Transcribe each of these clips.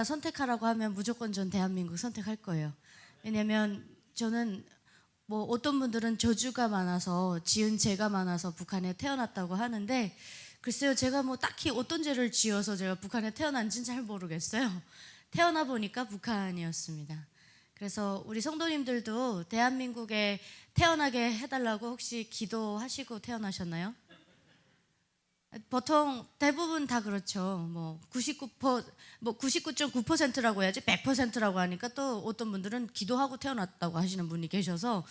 선택하라고 하면 무조건 전 대한민국 선택할 거예요. 왜냐면 저는 뭐 어떤 분들은 저주가 많아서 지은 죄가 많아서 북한에 태어났다고 하는데 글쎄요, 제가 뭐 딱히 어떤 죄를 지어서 제가 북한에 태어난지는 잘 모르겠어요. 태어나 보니까 북한이었습니다. 그래서 우리 성도님들도 대한민국에 태어나게 해달라고 혹시 기도하시고 태어나셨나요? 보통 대부분 다 그렇죠. 뭐 99.9%라고 해야지 100%라고 하니까 또 어떤 분들은 기도하고 태어났다고 하시는 분이 계셔서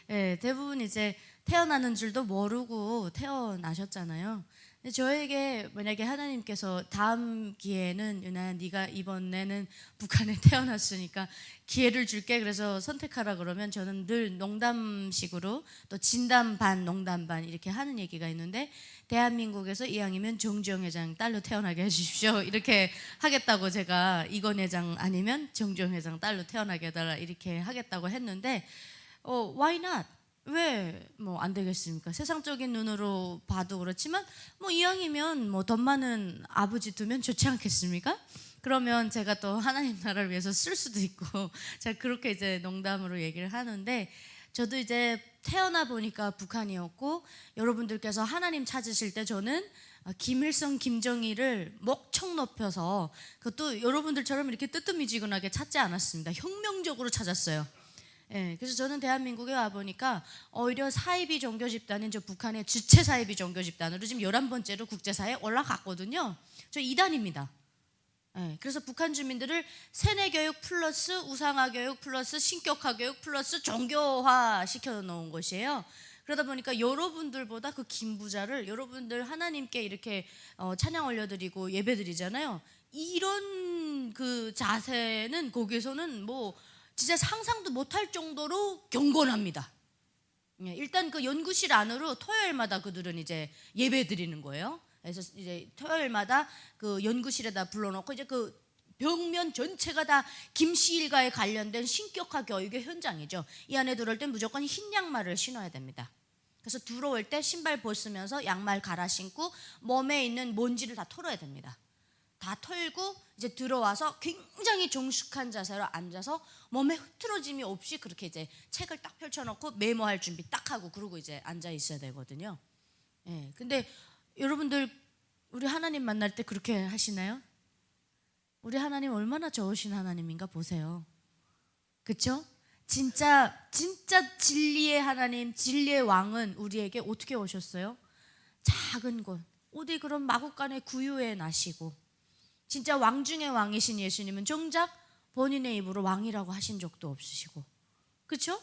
대부분 이제 태어나는 줄도 모르고 태어나셨잖아요. 근데 저에게 만약에 하나님께서 다음 기회에는 유나야 네가 이번에는 북한에 태어났으니까 기회를 줄게 그래서 선택하라 그러면 저는 늘 농담식으로 또 진담 반 농담 반 이렇게 하는 얘기가 있는데 대한민국에서 이왕이면 정주영 회장 딸로 태어나게 해주십시오 이렇게 하겠다고 제가 이건 회장 아니면 정주영 회장 딸로 태어나게 해달라 이렇게 하겠다고 했는데 why not? 왜 뭐 안 되겠습니까? 세상적인 눈으로 봐도 그렇지만 뭐 이왕이면 뭐 돈 많은 아버지 두면 좋지 않겠습니까? 그러면 제가 또 하나님 나라를 위해서 쓸 수도 있고 제가 그렇게 이제 농담으로 얘기를 하는데 저도 이제 태어나 보니까 북한이었고 여러분들께서 하나님 찾으실 때 저는 김일성, 김정일을 목청 높여서 그것도 여러분들처럼 이렇게 뜨뜻미지근하게 찾지 않았습니다. 혁명적으로 찾았어요. 그래서 저는 대한민국에 와보니까 오히려 사이비 종교 집단인 저 북한의 주체 사이비 종교 집단으로 지금 11번째로 국제사회에 올라갔거든요. 저 2단입니다. 그래서 북한 주민들을 세뇌 교육 플러스 우상화 교육 플러스 신격화 교육 플러스 종교화 시켜놓은 것이에요. 그러다 보니까 여러분들보다 그 김부자를 여러분들 하나님께 이렇게 찬양 올려드리고 예배드리잖아요. 이런 그 자세는 거기서는 뭐 진짜 상상도 못할 정도로 경건합니다. 일단 그 연구실 안으로 토요일마다 그들은 이제 예배 드리는 거예요. 그래서 이제 토요일마다 그 연구실에다 불러놓고 이제 그 벽면 전체가 다 김씨 일가에 관련된 신격화 교육의 현장이죠. 이 안에 들어올 땐 무조건 흰 양말을 신어야 됩니다. 그래서 들어올 때 신발 벗으면서 양말 갈아 신고 몸에 있는 먼지를 다 털어야 됩니다. 다 털고 이제 들어와서 굉장히 정숙한 자세로 앉아서 몸에 흐트러짐이 없이 그렇게 이제 책을 딱 펼쳐놓고 메모할 준비 딱 하고 그러고 이제 앉아 있어야 되거든요. 근데 여러분들 우리 하나님 만날 때 그렇게 하시나요? 우리 하나님 얼마나 좋으신 하나님인가 보세요. 그렇죠? 진짜 진리의 하나님, 진리의 왕은 우리에게 어떻게 오셨어요? 작은 곳 어디 그런 마국간의 구유에 나시고 진짜 왕 중의 왕이신 예수님은 정작 본인의 입으로 왕이라고 하신 적도 없으시고 그렇죠?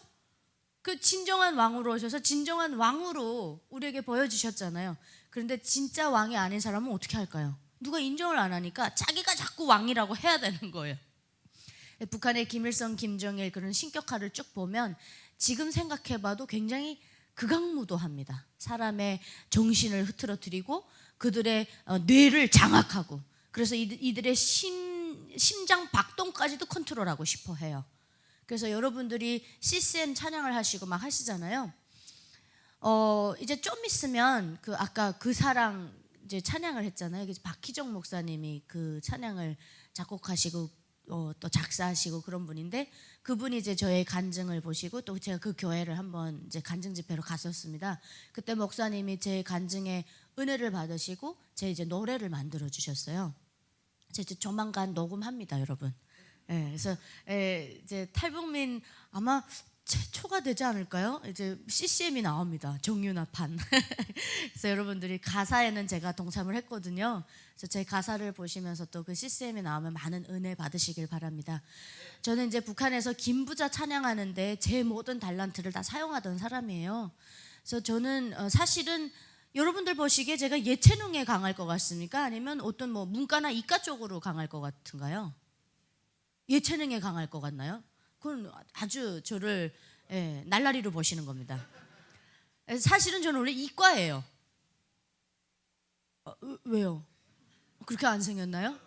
그 진정한 왕으로 오셔서 진정한 왕으로 우리에게 보여주셨잖아요. 그런데 진짜 왕이 아닌 사람은 어떻게 할까요? 누가 인정을 안 하니까 자기가 자꾸 왕이라고 해야 되는 거예요. 북한의 김일성, 김정일 그런 신격화를 쭉 보면 지금 생각해봐도 굉장히 극악무도합니다. 사람의 정신을 흐트러뜨리고 그들의 뇌를 장악하고 그래서 이들의 심장 박동까지도 컨트롤하고 싶어 해요. 그래서 여러분들이 CCM 찬양을 하시고 막 하시잖아요. 이제 좀 있으면 그 아까 그 사랑 이제 찬양을 했잖아요. 박희정 목사님이 그 찬양을 작곡하시고 또 작사하시고 그런 분인데 그분이 이제 저의 간증을 보시고 또 제가 그 교회를 한번 이제 간증 집회로 갔었습니다. 그때 목사님이 제 간증에 은혜를 받으시고 제 이제 노래를 만들어 주셨어요. 이제 조만간 녹음합니다, 여러분. 그래서 이제 탈북민 아마 최초가 되지 않을까요? 이제 CCM이 나옵니다. 정윤아판. 그래서 여러분들이 가사에는 제가 동참을 했거든요. 그래서 제 가사를 보시면서 또 그 CCM이 나오면 많은 은혜 받으시길 바랍니다. 저는 이제 북한에서 김부자 찬양하는데 제 모든 달란트를 다 사용하던 사람이에요. 그래서 저는 사실은 여러분들 보시기에 제가 예체능에 강할 것 같습니까? 아니면 어떤 뭐 문과나 이과 쪽으로 강할 것 같은가요? 예체능에 강할 것 같나요? 그건 아주 저를 날라리로 보시는 겁니다. 사실은 저는 원래 이과예요. 왜요? 그렇게 안 생겼나요?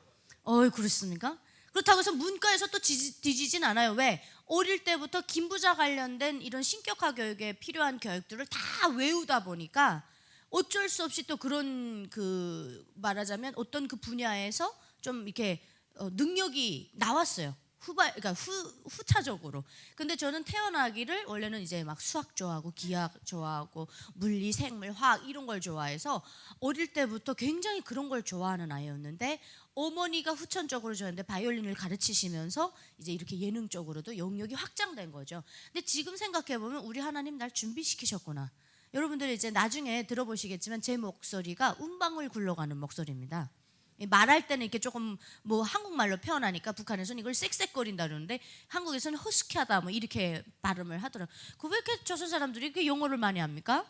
그렇습니까? 그렇다고 해서 문과에서 또 뒤지진 않아요. 왜? 어릴 때부터 김부자 관련된 이런 신격화 교육에 필요한 교육들을 다 외우다 보니까 어쩔 수 없이 또 그런 그 말하자면 어떤 그 분야에서 좀 이렇게 능력이 나왔어요. 그러니까 후차적으로. 근데 저는 태어나기를 원래는 이제 막 수학 좋아하고 기하 좋아하고 물리, 생물, 화학 이런 걸 좋아해서 어릴 때부터 굉장히 그런 걸 좋아하는 아이였는데 어머니가 후천적으로 저한테 바이올린을 가르치시면서 이제 이렇게 예능적으로도 영역이 확장된 거죠. 근데 지금 생각해 보면 우리 하나님 날 준비시키셨구나. 여러분들이 이제 나중에 들어보시겠지만 제 목소리가 운방울 굴러가는 목소리입니다. 말할 때는 이렇게 조금 뭐 한국말로 표현하니까 북한에서는 이걸 쌕쌕거린다 그러는데 한국에서는 허스키하다 뭐 이렇게 발음을 하더라고요. 왜 이렇게 조선 사람들이 이렇게 영어를 많이 합니까?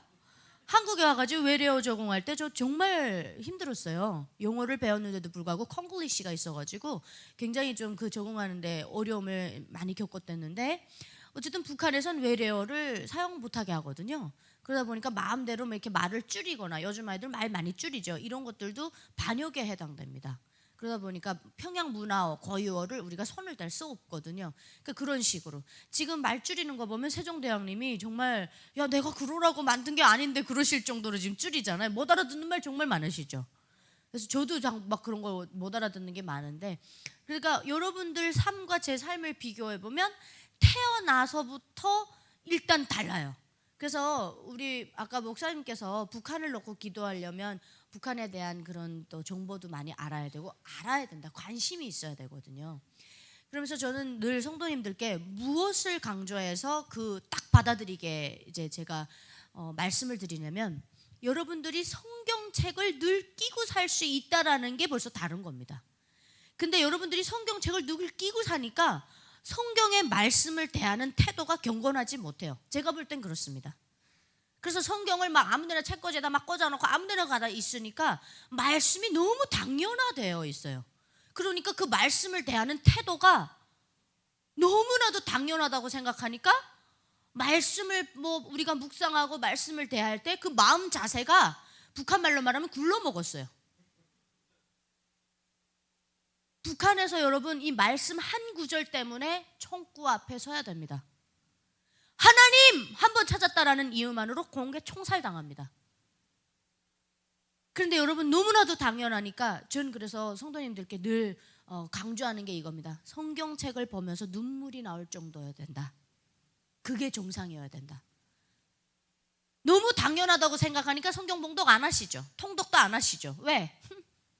한국에 와가지고 외래어 적응할 때 저 정말 힘들었어요. 영어를 배웠는데도 불구하고 콩글리시가 있어가지고 굉장히 좀 그 적응하는데 어려움을 많이 겪었댔는데 어쨌든 북한에선 외래어를 사용 못하게 하거든요. 그러다 보니까 마음대로 뭐 이렇게 말을 줄이거나 요즘 아이들 말 많이 줄이죠. 이런 것들도 반역에 해당됩니다. 그러다 보니까 평양 문화어, 고유어를 우리가 손을 댈 수 없거든요. 그러니까 그런 식으로 지금 말 줄이는 거 보면 세종대왕님이 정말 야 내가 그러라고 만든 게 아닌데 그러실 정도로 지금 줄이잖아요. 못 알아듣는 말 정말 많으시죠. 그래서 저도 막 그런 거 못 알아듣는 게 많은데 그러니까 여러분들 삶과 제 삶을 비교해 보면 태어나서부터 일단 달라요. 그래서 우리 아까 목사님께서 북한을 놓고 기도하려면 북한에 대한 그런 또 정보도 많이 알아야 되고 알아야 된다. 관심이 있어야 되거든요. 그러면서 저는 늘 성도님들께 무엇을 강조해서 그 딱 받아들이게 이제 제가 말씀을 드리냐면 여러분들이 성경책을 늘 끼고 살 수 있다라는 게 벌써 다른 겁니다. 근데 여러분들이 성경책을 늘 끼고 사니까 성경의 말씀을 대하는 태도가 경건하지 못해요. 제가 볼 땐 그렇습니다. 그래서 성경을 막 아무데나 책꽂이에다 막 꽂아놓고 아무데나 가다 있으니까 말씀이 너무 당연화되어 있어요. 그러니까 그 말씀을 대하는 태도가 너무나도 당연하다고 생각하니까 말씀을 뭐 우리가 묵상하고 말씀을 대할 때 그 마음 자세가 북한 말로 말하면 굴러먹었어요. 북한에서 여러분 이 말씀 한 구절 때문에 총구 앞에 서야 됩니다. 하나님 한 번 찾았다라는 이유만으로 공개 총살당합니다. 그런데 여러분 너무나도 당연하니까 전 그래서 성도님들께 늘 강조하는 게 이겁니다. 성경책을 보면서 눈물이 나올 정도여야 된다. 그게 정상이어야 된다. 너무 당연하다고 생각하니까 성경 봉독 안 하시죠. 통독도 안 하시죠. 왜?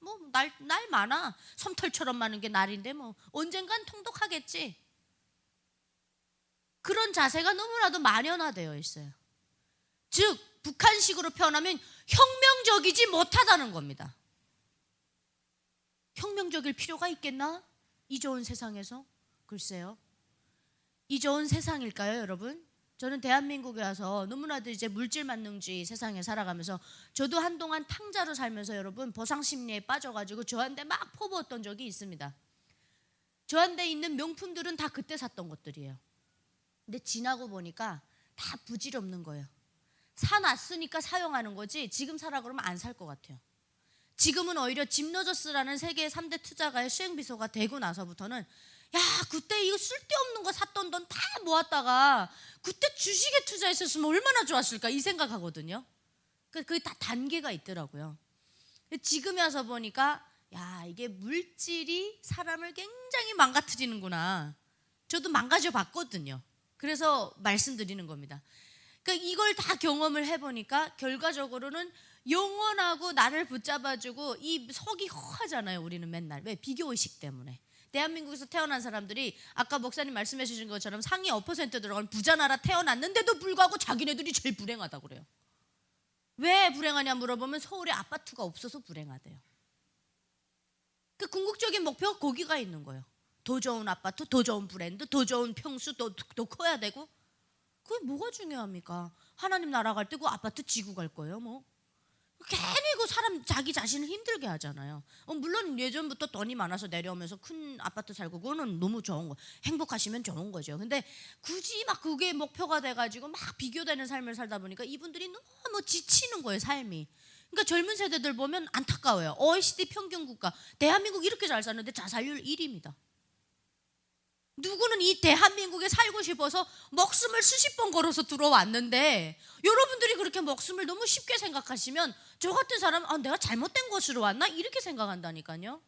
뭐 날 많아. 솜털처럼 많은 게 날인데 뭐 언젠간 통독하겠지. 그런 자세가 너무나도 만연화되어 있어요. 즉 북한식으로 표현하면 혁명적이지 못하다는 겁니다. 혁명적일 필요가 있겠나? 이 좋은 세상에서? 글쎄요. 이 좋은 세상일까요, 여러분? 저는 대한민국에 와서 너무나도 이제 물질 만능주의 세상에 살아가면서 저도 한동안 탕자로 살면서 여러분 보상심리에 빠져가지고 저한테 막 퍼부었던 적이 있습니다. 저한테 있는 명품들은 다 그때 샀던 것들이에요. 근데 지나고 보니까 다 부질없는 거예요. 사놨으니까 사용하는 거지 지금 사라 그러면 안 살 것 같아요. 지금은 오히려 집너저스라는 세계 3대 투자가의 수행비서가 되고 나서부터는 야 그때 이거 쓸데없는 거 샀던 돈 다 모았다가 그때 주식에 투자했었으면 얼마나 좋았을까 이 생각하거든요. 그게 다 단계가 있더라고요. 지금에 와서 보니까 야 이게 물질이 사람을 굉장히 망가뜨리는구나. 저도 망가져 봤거든요. 그래서 말씀드리는 겁니다. 그러니까 이걸 다 경험을 해보니까 결과적으로는 영원하고 나를 붙잡아주고 이 속이 허하잖아요. 우리는 맨날 왜? 비교의식 때문에. 대한민국에서 태어난 사람들이 아까 목사님 말씀해 주신 것처럼 상위 5% 들어간 부자 나라 태어났는데도 불구하고 자기네들이 제일 불행하다고 그래요. 왜 불행하냐 물어보면 서울에 아파트가 없어서 불행하대요. 그 궁극적인 목표가 거기가 있는 거예요. 더 좋은 아파트, 더 좋은 브랜드, 더 좋은 평수, 더 커야 되고. 그게 뭐가 중요합니까? 하나님 나라 갈 때 그 아파트 지고 갈 거예요 뭐. 괜히 그 사람 자기 자신을 힘들게 하잖아요. 물론 예전부터 돈이 많아서 내려오면서 큰 아파트 살고 그거는 너무 좋은 거, 행복하시면 좋은 거죠. 근데 굳이 막 그게 목표가 돼가지고 막 비교되는 삶을 살다 보니까 이분들이 너무 지치는 거예요 삶이. 그러니까 젊은 세대들 보면 안타까워요. OECD 평균 국가 대한민국 이렇게 잘 사는데 자살률 1위입니다. 누구는 이 대한민국에 살고 싶어서 목숨을 수십 번 걸어서 들어왔는데 여러분들이 그렇게 목숨을 너무 쉽게 생각하시면 저 같은 사람은 내가 잘못된 곳으로 왔나? 이렇게 생각한다니까요.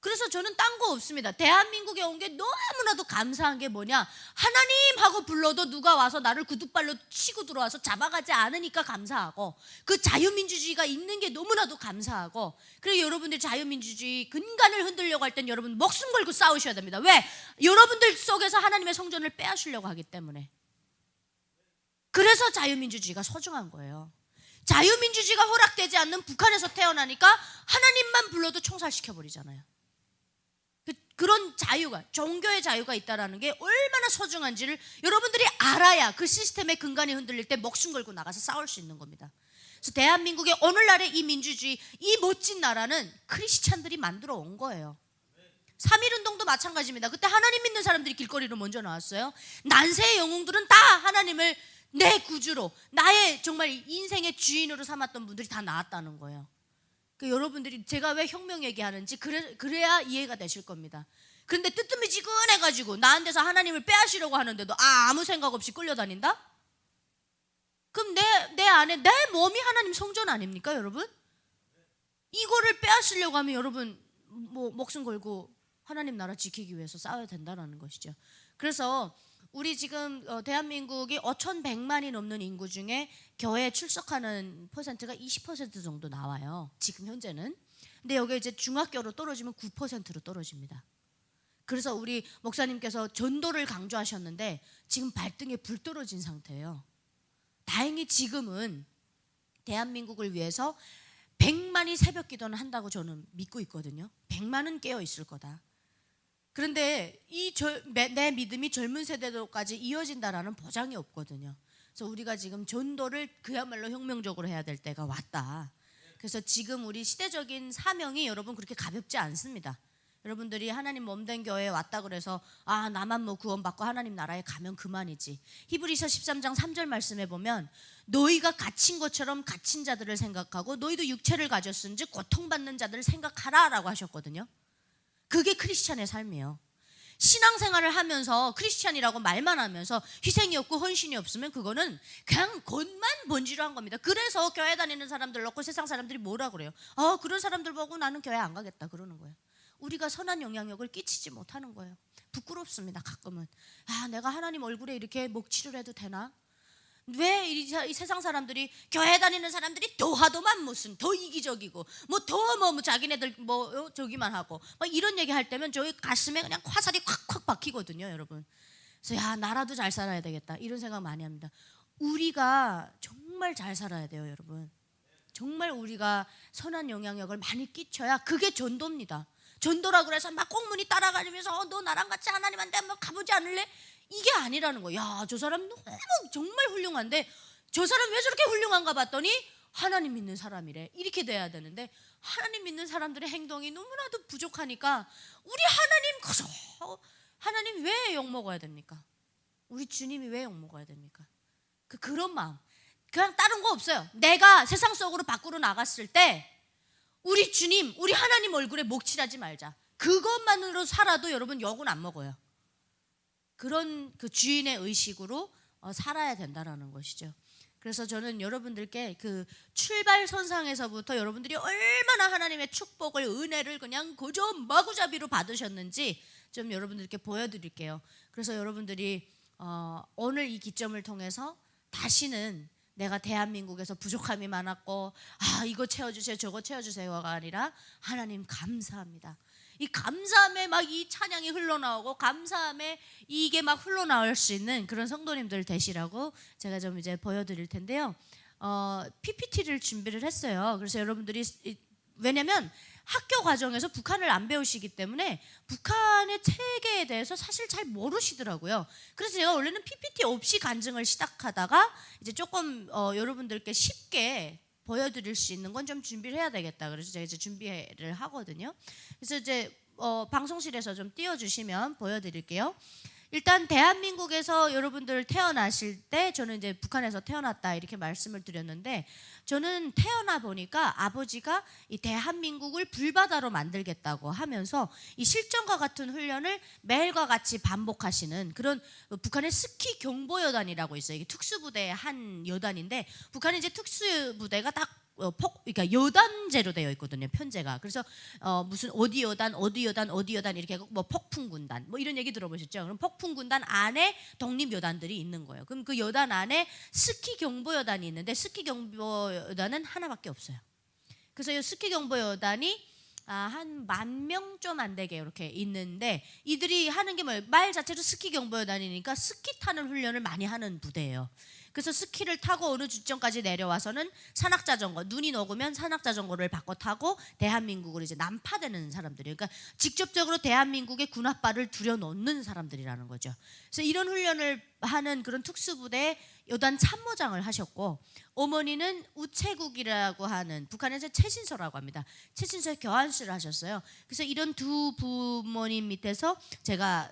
그래서 저는 딴 거 없습니다. 대한민국에 온 게 너무나도 감사한 게 뭐냐, 하나님 하고 불러도 누가 와서 나를 구두발로 치고 들어와서 잡아가지 않으니까 감사하고, 그 자유민주주의가 있는 게 너무나도 감사하고, 그리고 여러분들 자유민주주의 근간을 흔들려고 할 땐 여러분 목숨 걸고 싸우셔야 됩니다. 왜? 여러분들 속에서 하나님의 성전을 빼앗으려고 하기 때문에. 그래서 자유민주주의가 소중한 거예요. 자유민주주의가 허락되지 않는 북한에서 태어나니까 하나님만 불러도 총살시켜버리잖아요. 그런 자유가, 종교의 자유가 있다는 게 얼마나 소중한지를 여러분들이 알아야 그 시스템의 근간이 흔들릴 때 목숨 걸고 나가서 싸울 수 있는 겁니다. 그래서 대한민국의 오늘날의 이 민주주의, 이 멋진 나라는 크리스찬들이 만들어 온 거예요. 3.1운동도 마찬가지입니다. 그때 하나님 믿는 사람들이 길거리로 먼저 나왔어요. 난세의 영웅들은 다 하나님을 내 구주로, 나의 정말 인생의 주인으로 삼았던 분들이 다 나왔다는 거예요. 여러분들이 제가 왜 혁명 얘기하는지 그래야 이해가 되실 겁니다. 그런데 뜨뜻미지근해가지고 나한테서 하나님을 빼앗으려고 하는데도 아무 생각 없이 끌려다닌다? 그럼 내 안에 내 몸이 하나님 성전 아닙니까, 여러분? 이거를 빼앗으려고 하면 여러분 뭐 목숨 걸고 하나님 나라 지키기 위해서 싸워야 된다는 것이죠. 그래서 우리 지금 대한민국이 5,100만이 넘는 인구 중에 교회에 출석하는 퍼센트가 20% 정도 나와요. 지금 현재는. 근데 여기 이제 중학교로 떨어지면 9%로 떨어집니다. 그래서 우리 목사님께서 전도를 강조하셨는데 지금 발등에 불 떨어진 상태예요. 다행히 지금은 대한민국을 위해서 100만이 새벽 기도는 한다고 저는 믿고 있거든요. 100만은 깨어 있을 거다. 그런데 내 믿음이 젊은 세대로까지 이어진다라는 보장이 없거든요. 그래서 우리가 지금 전도를 그야말로 혁명적으로 해야 될 때가 왔다. 그래서 지금 우리 시대적인 사명이 여러분 그렇게 가볍지 않습니다. 여러분들이 하나님 몸된 교회에 왔다 그래서 나만 뭐 구원받고 하나님 나라에 가면 그만이지. 히브리서 13장 3절 말씀에 보면 너희가 갇힌 것처럼 갇힌 자들을 생각하고 너희도 육체를 가졌은즉 고통받는 자들을 생각하라라고 하셨거든요. 그게 크리스찬의 삶이에요. 신앙생활을 하면서 크리스찬이라고 말만 하면서 희생이 없고 헌신이 없으면 그거는 그냥 겉만 번지르한 겁니다. 그래서 교회 다니는 사람들 놓고 세상 사람들이 뭐라 그래요? 그런 사람들 보고 나는 교회 안 가겠다 그러는 거예요. 우리가 선한 영향력을 끼치지 못하는 거예요. 부끄럽습니다. 가끔은 내가 하나님 얼굴에 이렇게 먹칠을 해도 되나? 왜 이 세상 사람들이, 교회 다니는 사람들이 더하더만 무슨 더 이기적이고 뭐 자기네들 저기만 하고 막 이런 얘기 할 때면 저희 가슴에 그냥 화살이 콱콱 박히거든요, 여러분. 그래서 나라도 잘 살아야 되겠다 이런 생각 많이 합니다. 우리가 정말 잘 살아야 돼요, 여러분. 정말 우리가 선한 영향력을 많이 끼쳐야 그게 전도입니다. 전도라고 해서 막 꽁무니 따라가면서 너 나랑 같이 하나님한테 한번 가보지 않을래? 이게 아니라는 거야. 저 사람 너무 정말 훌륭한데 저 사람 왜 저렇게 훌륭한가 봤더니 하나님 믿는 사람이래. 이렇게 돼야 되는데 하나님 믿는 사람들의 행동이 너무나도 부족하니까 우리 하나님 왜 욕먹어야 됩니까? 우리 주님이 왜 욕먹어야 됩니까? 그런 마음. 그냥 다른 거 없어요. 내가 세상 속으로 밖으로 나갔을 때 우리 주님, 우리 하나님 얼굴에 목칠하지 말자. 그것만으로 살아도 여러분 욕은 안 먹어요. 그런 그 주인의 의식으로 살아야 된다라는 것이죠. 그래서 저는 여러분들께 그 출발선상에서부터 여러분들이 얼마나 하나님의 축복을, 은혜를 그냥 그저 마구잡이로 받으셨는지 좀 여러분들께 보여드릴게요. 그래서 여러분들이 오늘 이 기점을 통해서 다시는 내가 대한민국에서 부족함이 많았고 이거 채워주세요 저거 채워주세요가 아니라 하나님 감사합니다. 이 감사함에 막 이 찬양이 흘러나오고 감사함에 이게 막 흘러나올 수 있는 그런 성도님들 되시라고 제가 좀 이제 보여드릴 텐데요. PPT를 준비를 했어요. 그래서 여러분들이 왜냐면 학교 과정에서 북한을 안 배우시기 때문에 북한의 체계에 대해서 사실 잘 모르시더라고요. 그래서 제가 원래는 PPT 없이 간증을 시작하다가 이제 조금 여러분들께 쉽게 보여드릴 수 있는 건 좀 준비를 해야 되겠다. 그래서 제가 이제 준비를 하거든요. 그래서 이제 방송실에서 좀 띄워주시면 보여드릴게요. 일단 대한민국에서 여러분들 태어나실 때 저는 이제 북한에서 태어났다 이렇게 말씀을 드렸는데 저는 태어나 보니까 아버지가 이 대한민국을 불바다로 만들겠다고 하면서 이 실전과 같은 훈련을 매일과 같이 반복하시는 그런 북한의 스키 경보여단이라고 있어요. 이게 특수부대의 한 여단인데 북한의 이제 특수부대가 딱 그러니까 여단제로 되어 있거든요. 편제가. 그래서 무슨 어디 여단 이렇게 하고 뭐 폭풍군단 뭐 이런 얘기 들어보셨죠? 그럼 폭풍군단 안에 독립여단들이 있는 거예요. 그럼 그 여단 안에 스키 경보여단이 있는데 스키 경보여단은 하나밖에 없어요. 그래서 이 스키 경보여단이 한 10,000명 좀 안 되게 이렇게 있는데 이들이 하는 게 뭐예요? 말 자체로 스키 경보여단이니까 스키 타는 훈련을 많이 하는 부대예요. 그래서 스키를 타고 어느 지점까지 내려와서는 산악자전거, 눈이 녹으면 산악자전거를 바꿔 타고 대한민국을 이제 난파되는 사람들이에요. 그러니까 직접적으로 대한민국의 군홧발을 들여놓는 사람들이라는 거죠. 그래서 이런 훈련을 하는 그런 특수부대에 여단 참모장을 하셨고, 어머니는 우체국이라고 하는 북한에서 최신서라고 합니다. 최신서에 교환수를 하셨어요. 그래서 이런 두 부모님 밑에서 제가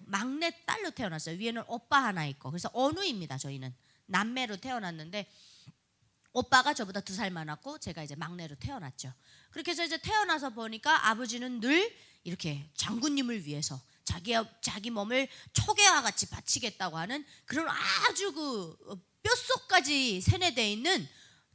막내 딸로 태어났어요. 위에는 오빠 하나 있고. 그래서 언우입니다. 저희는 남매로 태어났는데 오빠가 저보다 2살 많았고 제가 이제 막내로 태어났죠. 그렇게 해서 이제 태어나서 보니까 아버지는 늘 이렇게 장군님을 위해서 자기 몸을 초계와 같이 바치겠다고 하는 그런 아주 그 뼛속까지 세뇌되어 있는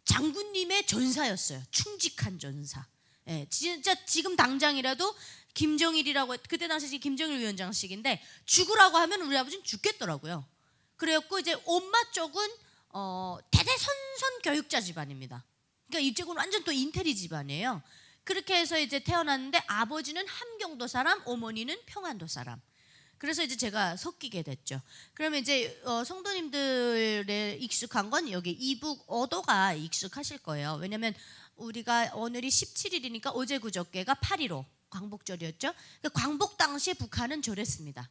장군님의 전사였어요. 충직한 전사. 예, 진짜 지금 당장이라도 김정일이라고, 그때 당시 김정일 위원장식인데 죽으라고 하면 우리 아버지는 죽겠더라고요. 그래갖고 이제 엄마 쪽은 대대손손 교육자 집안입니다. 그러니까 이쪽은 완전 또 인테리 집안이에요. 그렇게 해서 이제 태어났는데 아버지는 함경도 사람, 어머니는 평안도 사람. 그래서 이제 제가 섞이게 됐죠. 그러면 이제 성도님들의 익숙한 건 여기 이북 어도가 익숙하실 거예요. 왜냐하면 우리가 오늘이 17일이니까 어제 그저께가 8.15 광복절이었죠. 그러니까 광복 당시에 북한은 저랬습니다.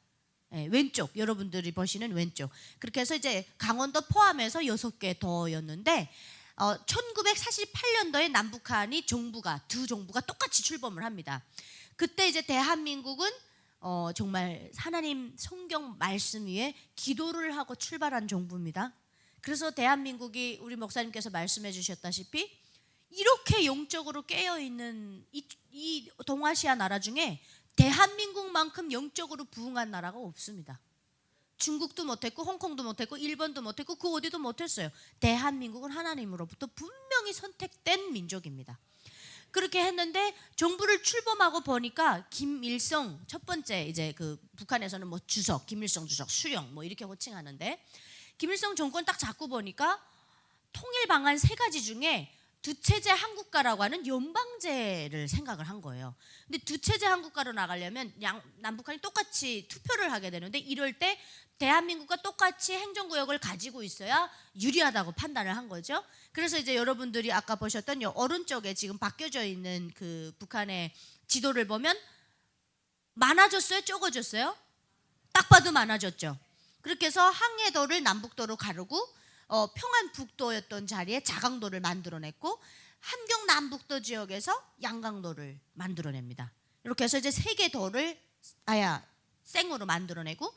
네, 왼쪽, 여러분들이 보시는 왼쪽. 그렇게 해서 이제 강원도 포함해서 6개 도였는데 1948년도에 남북한이 두 정부가 똑같이 출범을 합니다. 그때 이제 대한민국은 정말 하나님 성경 말씀 위에 기도를 하고 출발한 정부입니다. 그래서 대한민국이 우리 목사님께서 말씀해 주셨다시피 이렇게 영적으로 깨어있는 이 동아시아 나라 중에 대한민국만큼 영적으로 부흥한 나라가 없습니다. 중국도 못했고 홍콩도 못했고 일본도 못했고 그 어디도 못했어요. 대한민국은 하나님으로부터 분명히 선택된 민족입니다. 그렇게 했는데 정부를 출범하고 보니까 김일성 첫 번째 이제 그 북한에서는 뭐 주석, 김일성 주석, 수령 뭐 이렇게 호칭하는데 김일성 정권 딱 잡고 보니까 통일 방안 3가지 중에 두체제 한국가라고 하는 연방제를 생각을 한 거예요. 근데 두체제 한국가로 나가려면 남북한이 똑같이 투표를 하게 되는데 이럴 때 대한민국과 똑같이 행정구역을 가지고 있어야 유리하다고 판단을 한 거죠. 그래서 이제 여러분들이 아까 보셨던 이 오른쪽에 지금 바뀌어져 있는 그 북한의 지도를 보면 많아졌어요? 적어졌어요? 딱 봐도 많아졌죠. 그렇게 해서 항해도를 남북도로 가르고 평안북도였던 자리에 자강도를 만들어냈고 함경 남북도 지역에서 양강도를 만들어냅니다. 이렇게 해서 이제 3개 도를 생으로 만들어내고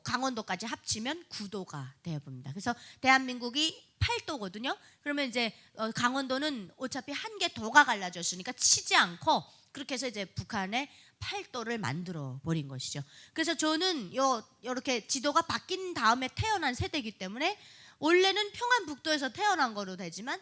강원도까지 합치면 9도가 되어봅니다. 그래서 대한민국이 8도거든요. 그러면 이제 강원도는 어차피 한 개 도가 갈라졌으니까 치지 않고 그렇게 해서 이제 북한의 8도를 만들어 버린 것이죠. 그래서 저는 이렇게 지도가 바뀐 다음에 태어난 세대이기 때문에 원래는 평안북도에서 태어난 거로 되지만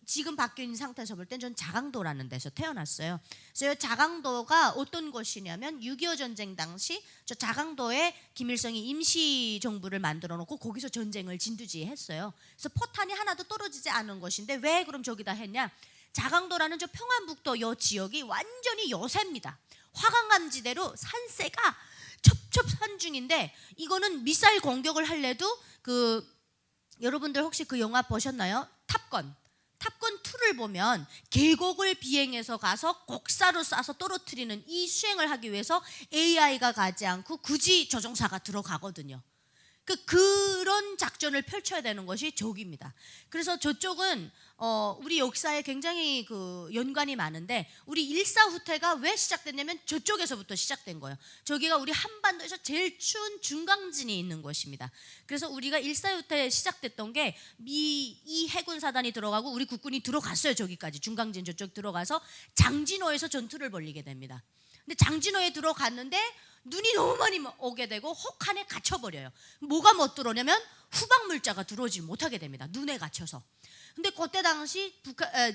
지금 바뀐 상태에서 볼 땐 전 자강도라는 데서 태어났어요. 그래서 자강도가 어떤 곳이냐면 6.25 전쟁 당시 저 자강도에 김일성이 임시정부를 만들어 놓고 거기서 전쟁을 진두지휘했어요. 그래서 포탄이 하나도 떨어지지 않은 곳인데 왜 그럼 저기다 했냐? 자강도라는 저 평안북도 요 지역이 완전히 요새입니다. 화강암지대로 산세가 첩첩산중인데 이거는 미사일 공격을 할래도 여러분들 혹시 그 영화 보셨나요? 탑건 2를 보면 계곡을 비행해서 가서 곡사로 쏴서 떨어뜨리는 이 수행을 하기 위해서 AI가 가지 않고 굳이 조종사가 들어가거든요. 그런 작전을 펼쳐야 되는 것이 저기입니다. 그래서 저쪽은 우리 역사에 굉장히 연관이 많은데 우리 일사후퇴가 왜 시작됐냐면 저쪽에서부터 시작된 거예요. 저기가 우리 한반도에서 제일 추운 중강진이 있는 곳입니다. 그래서 우리가 일사후퇴 시작됐던 게 미 해군사단이 들어가고 우리 국군이 들어갔어요. 저기까지 중강진 저쪽 들어가서 장진호에서 전투를 벌이게 됩니다. 근데 장진호에 들어갔는데 눈이 너무 많이 오게 되고 혹한에 갇혀버려요. 뭐가 못 들어오냐면 후방 물자가 들어오지 못하게 됩니다. 눈에 갇혀서. 근데 그때 당시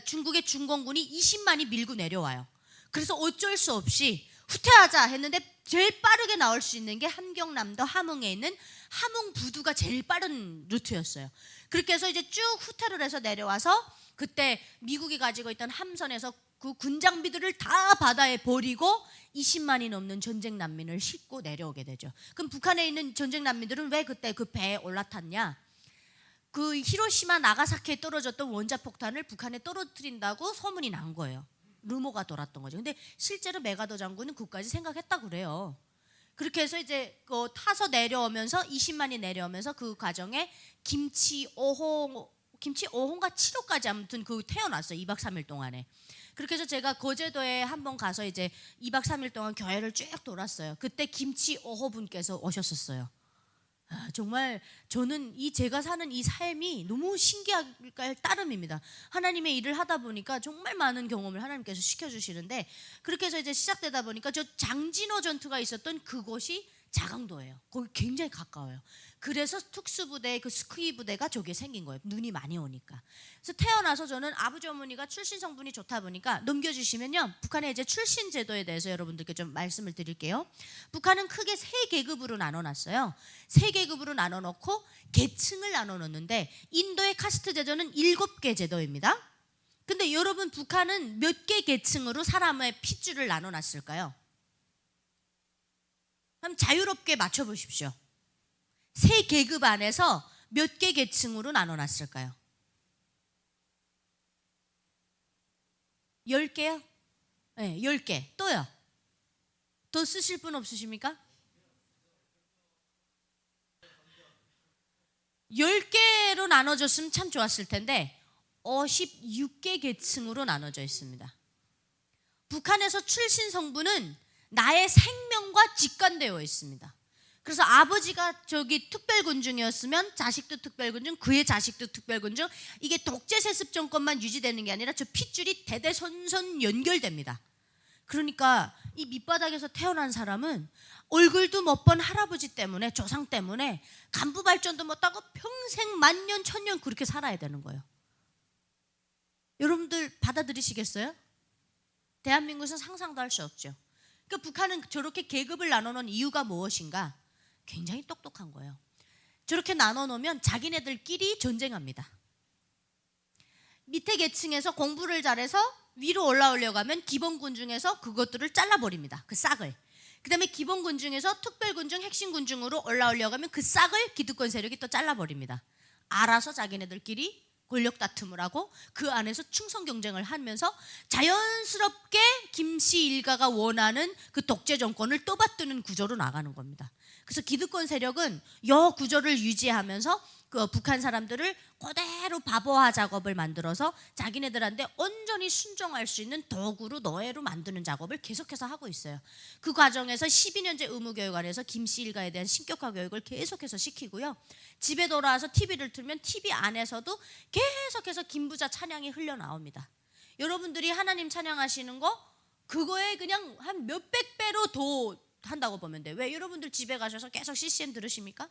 중국의 중공군이 20만이 밀고 내려와요. 그래서 어쩔 수 없이 후퇴하자 했는데 제일 빠르게 나올 수 있는 게 함경남도 함흥에 있는 함흥부두가 제일 빠른 루트였어요. 그렇게 해서 이제 쭉 후퇴를 해서 내려와서 그때 미국이 가지고 있던 함선에서 그 군장비들을 다 바다에 버리고 20만이 넘는 전쟁 난민을 싣고 내려오게 되죠. 그럼 북한에 있는 전쟁 난민들은 왜 그때 그 배에 올라탔냐? 그 히로시마 나가사키에 떨어졌던 원자폭탄을 북한에 떨어뜨린다고 소문이 난 거예요. 루머가 돌았던 거죠. 근데 실제로 메가더 장군은 그까지 생각했다 그래요. 그렇게 해서 이제 그 타서 내려오면서 20만이 내려오면서 그 과정에 김치 5호인가 7호까지 아무튼 그 태어났어요. 2박 3일 동안에. 그렇게 해서 제가 거제도에 한번 가서 이제 2박 3일 동안 교회를 쭉 돌았어요. 그때 김치 5호 분께서 오셨었어요. 정말 저는 제가 사는 이 삶이 너무 신기할 따름입니다. 하나님의 일을 하다 보니까 정말 많은 경험을 하나님께서 시켜주시는데, 그렇게 해서 이제 시작되다 보니까 저 장진호 전투가 있었던 그곳이 자강도예요. 거기 굉장히 가까워요. 그래서 특수부대, 그 스키 부대가 저기에 생긴 거예요. 눈이 많이 오니까. 그래서 태어나서 저는 아버지 어머니가 출신 성분이 좋다 보니까, 넘겨주시면요, 북한의 이제 출신 제도에 대해서 여러분들께 좀 말씀을 드릴게요. 북한은 크게 3계급으로 나눠놨어요. 3계급으로 나눠놓고 계층을 나눠놓는데, 인도의 카스트 제도는 7개 제도입니다. 근데 여러분, 북한은 몇 개 계층으로 사람의 핏줄을 나눠놨을까요? 그럼 자유롭게 맞춰보십시오. 3계급 안에서 몇 개 계층으로 나눠놨을까요? 10개요? 네, 10개. 또요? 더 쓰실 분 없으십니까? 10개로 나눠줬으면 참 좋았을 텐데 56개 계층으로 나눠져 있습니다. 북한에서 출신 성분은 나의 생명과 직관되어 있습니다. 그래서 아버지가 저기 특별군중이었으면 자식도 특별군중, 그의 자식도 특별군중, 이게 독재 세습 정권만 유지되는 게 아니라 저 핏줄이 대대손손 연결됩니다. 그러니까 이 밑바닥에서 태어난 사람은 얼굴도 못 본 할아버지 때문에, 조상 때문에 간부 발전도 못하고 평생 만년 천년 그렇게 살아야 되는 거예요. 여러분들 받아들이시겠어요? 대한민국에서 상상도 할 수 없죠. 그러니까 북한은 저렇게 계급을 나눠놓은 이유가 무엇인가? 굉장히 똑똑한 거예요. 저렇게 나눠놓으면 자기네들끼리 전쟁합니다. 밑에 계층에서 공부를 잘해서 위로 올라오려고 하면 기본군 중에서 그것들을 잘라버립니다. 그 싹을. 그 다음에 기본군 중에서 특별군중, 핵심군중으로 올라오려고 하면 그 싹을 기득권 세력이 또 잘라버립니다. 알아서 자기네들끼리 권력 다툼을 하고 그 안에서 충성 경쟁을 하면서 자연스럽게 김씨 일가가 원하는 그 독재 정권을 떠받드는 구조로 나가는 겁니다. 그래서 기득권 세력은 이 구조를 유지하면서 그 북한 사람들을 그대로 바보화 작업을 만들어서 자기네들한테 온전히 순종할 수 있는 도구로, 노예로 만드는 작업을 계속해서 하고 있어요. 그 과정에서 12년제 의무교육 안에서 김씨 일가에 대한 신격화 교육을 계속해서 시키고요. 집에 돌아와서 TV를 틀면 TV 안에서도 계속해서 김부자 찬양이 흘러나옵니다. 여러분들이 하나님 찬양하시는 거 그거에 그냥 한 몇백 배로 더 한다고 보면 돼요. 왜? 여러분들 집에 가셔서 계속 CCM 들으십니까?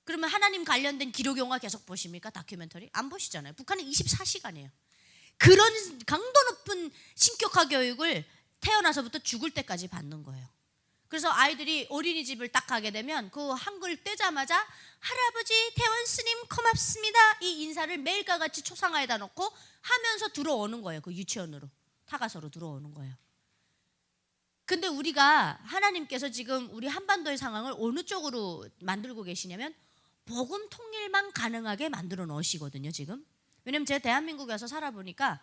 그러면 하나님 관련된 기록 영화 계속 보십니까? 다큐멘터리? 안 보시잖아요. 북한은 24시간이에요. 그런 강도 높은 신격화 교육을 태어나서부터 죽을 때까지 받는 거예요. 그래서 아이들이 어린이집을 딱 가게 되면 그 한글 떼자마자 할아버지, 대원 스님 고맙습니다 이 인사를 매일과 같이 초상화에다 놓고 하면서 들어오는 거예요. 그 유치원으로 타가서로 들어오는 거예요. 근데 우리가 하나님께서 지금 우리 한반도의 상황을 어느 쪽으로 만들고 계시냐면 복음 통일만 가능하게 만들어 놓으시거든요 지금. 왜냐면 제가 대한민국에 와서 살아보니까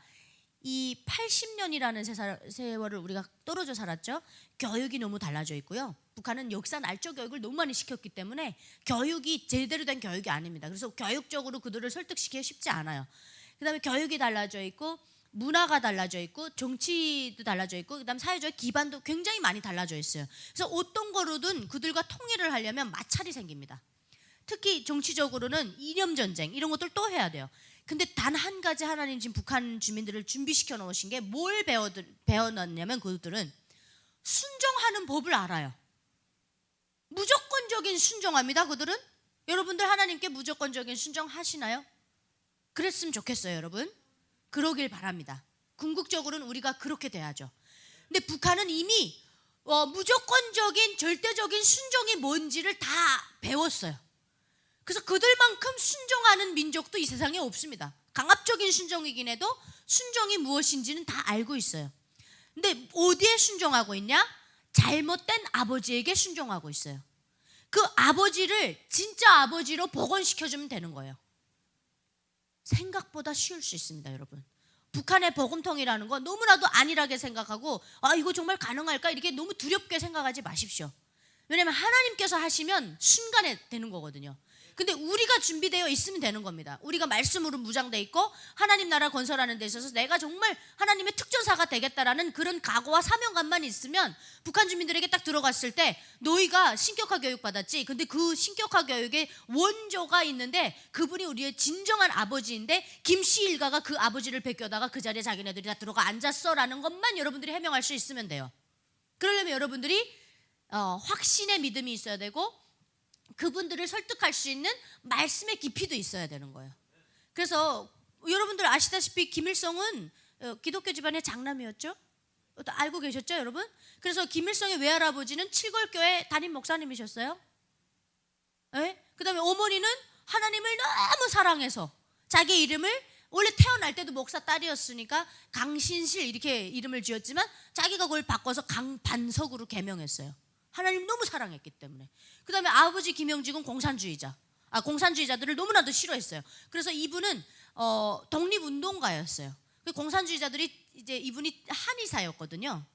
이 80년이라는 세월을 우리가 떨어져 살았죠. 교육이 너무 달라져 있고요. 북한은 역사 날조 교육을 너무 많이 시켰기 때문에 교육이 제대로 된 교육이 아닙니다. 그래서 교육적으로 그들을 설득시키기 쉽지 않아요. 그 다음에 교육이 달라져 있고 문화가 달라져 있고 정치도 달라져 있고 그다음 사회적 기반도 굉장히 많이 달라져 있어요. 그래서 어떤 거로든 그들과 통일을 하려면 마찰이 생깁니다. 특히 정치적으로는 이념 전쟁 이런 것들 또 해야 돼요. 근데 단 한 가지 하나님 지금 북한 주민들을 준비시켜 놓으신 게 뭘 배워놨냐면 그들은 순종하는 법을 알아요. 무조건적인 순종합니다. 그들은. 여러분들 하나님께 무조건적인 순종하시나요? 그랬으면 좋겠어요, 여러분. 그러길 바랍니다. 궁극적으로는 우리가 그렇게 돼야죠. 근데 북한은 이미 무조건적인 절대적인 순종이 뭔지를 다 배웠어요. 그래서 그들만큼 순종하는 민족도 이 세상에 없습니다. 강압적인 순종이긴 해도 순종이 무엇인지는 다 알고 있어요. 근데 어디에 순종하고 있냐? 잘못된 아버지에게 순종하고 있어요. 그 아버지를 진짜 아버지로 복원시켜주면 되는 거예요. 생각보다 쉬울 수 있습니다, 여러분. 북한의 복음통이라는 거 너무나도 안일하게 생각하고 이거 정말 가능할까? 이렇게 너무 두렵게 생각하지 마십시오. 왜냐하면 하나님께서 하시면 순간에 되는 거거든요. 근데 우리가 준비되어 있으면 되는 겁니다. 우리가 말씀으로 무장돼 있고 하나님 나라 건설하는 데 있어서 내가 정말 하나님의 특전사가 되겠다라는 그런 각오와 사명감만 있으면 북한 주민들에게 딱 들어갔을 때 너희가 신격화 교육 받았지. 근데 그 신격화 교육의 원조가 있는데 그분이 우리의 진정한 아버지인데 김씨 일가가 그 아버지를 베껴다가 그 자리에 자기네들이 다 들어가 앉았어라는 것만 여러분들이 해명할 수 있으면 돼요. 그러려면 여러분들이 확신의 믿음이 있어야 되고 그분들을 설득할 수 있는 말씀의 깊이도 있어야 되는 거예요. 그래서 여러분들 아시다시피 김일성은 기독교 집안의 장남이었죠. 알고 계셨죠, 여러분? 그래서 김일성의 외할아버지는 칠골교회 담임 목사님이셨어요. 네? 그다음에 어머니는 하나님을 너무 사랑해서 자기 이름을 원래 태어날 때도 목사 딸이었으니까 강신실 이렇게 이름을 지었지만 자기가 그걸 바꿔서 강반석으로 개명했어요. 하나님 너무 사랑했기 때문에. 그 다음에 아버지 김영직은 공산주의자들을 너무나도 싫어했어요. 그래서 이분은 독립운동가였어요. 공산주의자들이 이제 이분이 한의사였거든요.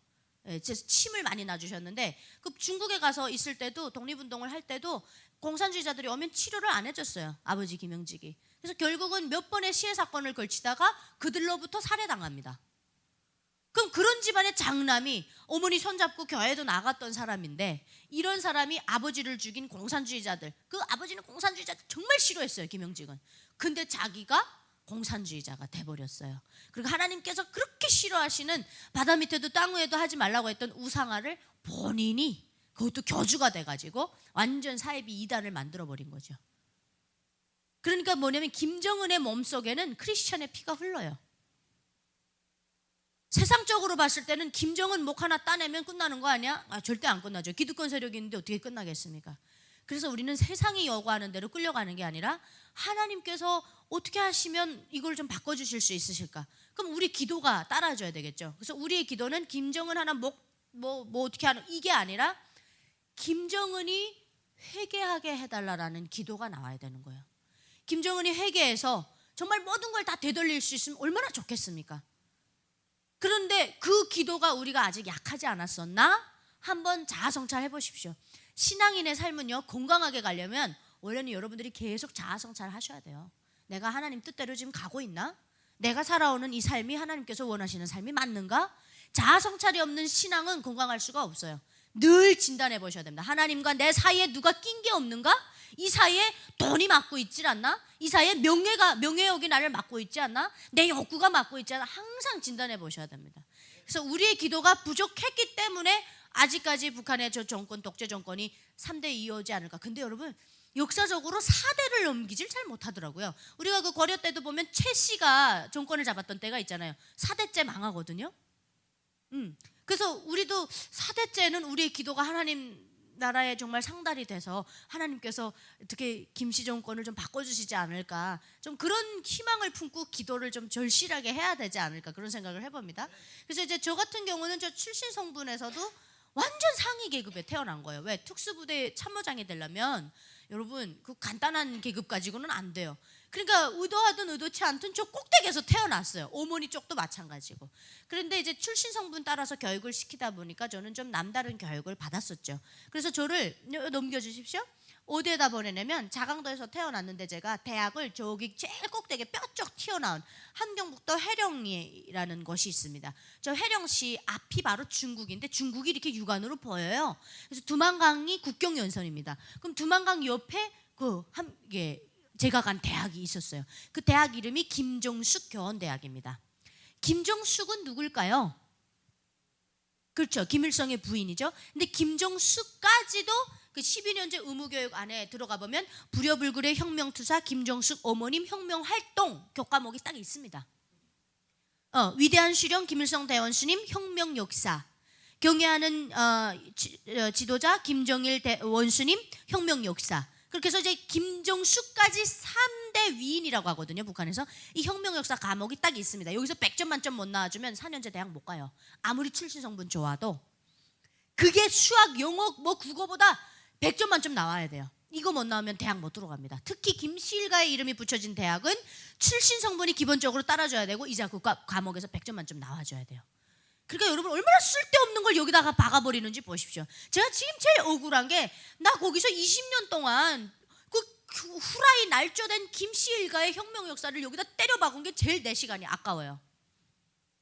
침을 많이 놔주셨는데 그 중국에 가서 있을 때도 독립운동을 할 때도 공산주의자들이 오면 치료를 안 해줬어요. 아버지 김영직이. 그래서 결국은 몇 번의 시해 사건을 걸치다가 그들로부터 살해당합니다. 그럼 그런 집안의 장남이 어머니 손잡고 교회도 나갔던 사람인데 이런 사람이 아버지를 죽인 공산주의자들, 그 아버지는 공산주의자들 정말 싫어했어요, 김영직은. 근데 자기가 공산주의자가 돼버렸어요. 그리고 하나님께서 그렇게 싫어하시는 바다 밑에도 땅 위에도 하지 말라고 했던 우상화를 본인이 그것도 교주가 돼가지고 완전 사이비 이단을 만들어버린 거죠. 그러니까 뭐냐면 김정은의 몸속에는 크리스천의 피가 흘러요. 세상적으로 봤을 때는 김정은 목 하나 따내면 끝나는 거 아니야? 절대 안 끝나죠. 기득권 세력이 있는데 어떻게 끝나겠습니까? 그래서 우리는 세상이 요구하는 대로 끌려가는 게 아니라 하나님께서 어떻게 하시면 이걸 좀 바꿔주실 수 있으실까? 그럼 우리 기도가 따라줘야 되겠죠. 그래서 우리의 기도는 김정은 하나 어떻게 하는 이게 아니라 김정은이 회개하게 해달라라는 기도가 나와야 되는 거예요. 김정은이 회개해서 정말 모든 걸 다 되돌릴 수 있으면 얼마나 좋겠습니까? 그런데 그 기도가 우리가 아직 약하지 않았었나? 한번 자아성찰 해보십시오. 신앙인의 삶은요, 건강하게 가려면 원래는 여러분들이 계속 자아성찰 하셔야 돼요. 내가 하나님 뜻대로 지금 가고 있나? 내가 살아오는 이 삶이 하나님께서 원하시는 삶이 맞는가? 자아성찰이 없는 신앙은 건강할 수가 없어요. 늘 진단해 보셔야 됩니다. 하나님과 내 사이에 누가 낀 게 없는가? 이 사이에 돈이 막고 있질 않나? 이 사이에 명예욕이 나를 막고 있지 않나? 내 욕구가 막고 있지 않나? 항상 진단해 보셔야 됩니다. 그래서 우리의 기도가 부족했기 때문에 아직까지 북한의 저 정권, 독재 정권이 3대 이어오지 않을까. 근데 여러분, 역사적으로 4대를 넘기질 잘 못하더라고요. 우리가 그 고려 때도 보면 최 씨가 정권을 잡았던 때가 있잖아요. 4대째 망하거든요. 그래서 우리도 4대째는 우리의 기도가 하나님 나라에 정말 상달이 돼서 하나님께서 어떻게 김씨 정권을 좀 바꿔주시지 않을까, 좀 그런 희망을 품고 기도를 좀 절실하게 해야 되지 않을까, 그런 생각을 해봅니다. 그래서 이제 저 같은 경우는 저 출신 성분에서도 완전 상위 계급에 태어난 거예요. 왜? 특수부대 참모장이 되려면 여러분 그 간단한 계급 가지고는 안 돼요. 그러니까 의도하든 의도치 않든 저 꼭대기에서 태어났어요. 어머니 쪽도 마찬가지고. 그런데 이제 출신 성분 따라서 교육을 시키다 보니까 저는 좀 남다른 교육을 받았었죠. 그래서 저를 넘겨주십시오. 어디에다 보내냐면 자강도에서 태어났는데 제가 대학을 저기 제일 꼭대기에 뼈쪽 튀어나온 함경북도 해령이라는 곳이 있습니다. 저 해령시 앞이 바로 중국인데 중국이 이렇게 육안으로 보여요. 그래서 두만강이 국경 연선입니다. 그럼 두만강 옆에 제가 간 대학이 있었어요. 그 대학 이름이 김정숙 교원대학입니다. 김정숙은 누굴까요? 그렇죠. 김일성의 부인이죠. 근데 김정숙까지도 그 12년제 의무교육 안에 들어가 보면 불여불굴의 혁명투사 김정숙 어머님 혁명활동 교과목이 딱 있습니다. 위대한 수령 김일성 대원수님 혁명 역사, 경애하는 지도자 김정일 원수님 혁명 역사. 그렇게 해서 이제 김정숙까지 3대 위인이라고 하거든요. 북한에서 이 혁명 역사 과목이 딱 있습니다. 여기서 100점 만점 못 나와주면 4년제 대학 못 가요. 아무리 출신 성분 좋아도. 그게 수학, 영어, 뭐 국어보다 100점 만점 나와야 돼요. 이거 못 나오면 대학 못 들어갑니다. 특히 김시일가의 이름이 붙여진 대학은 출신 성분이 기본적으로 따라줘야 되고 이자 그 과목에서 100점 만점 나와줘야 돼요. 그러니까 여러분 얼마나 쓸데없는 걸 여기다가 박아버리는지 보십시오. 제가 지금 제일 억울한 게 나 거기서 20년 동안 그 후라이 날조된 김시일가의 혁명 역사를 여기다 때려 박은 게 제일 내 시간이 아까워요.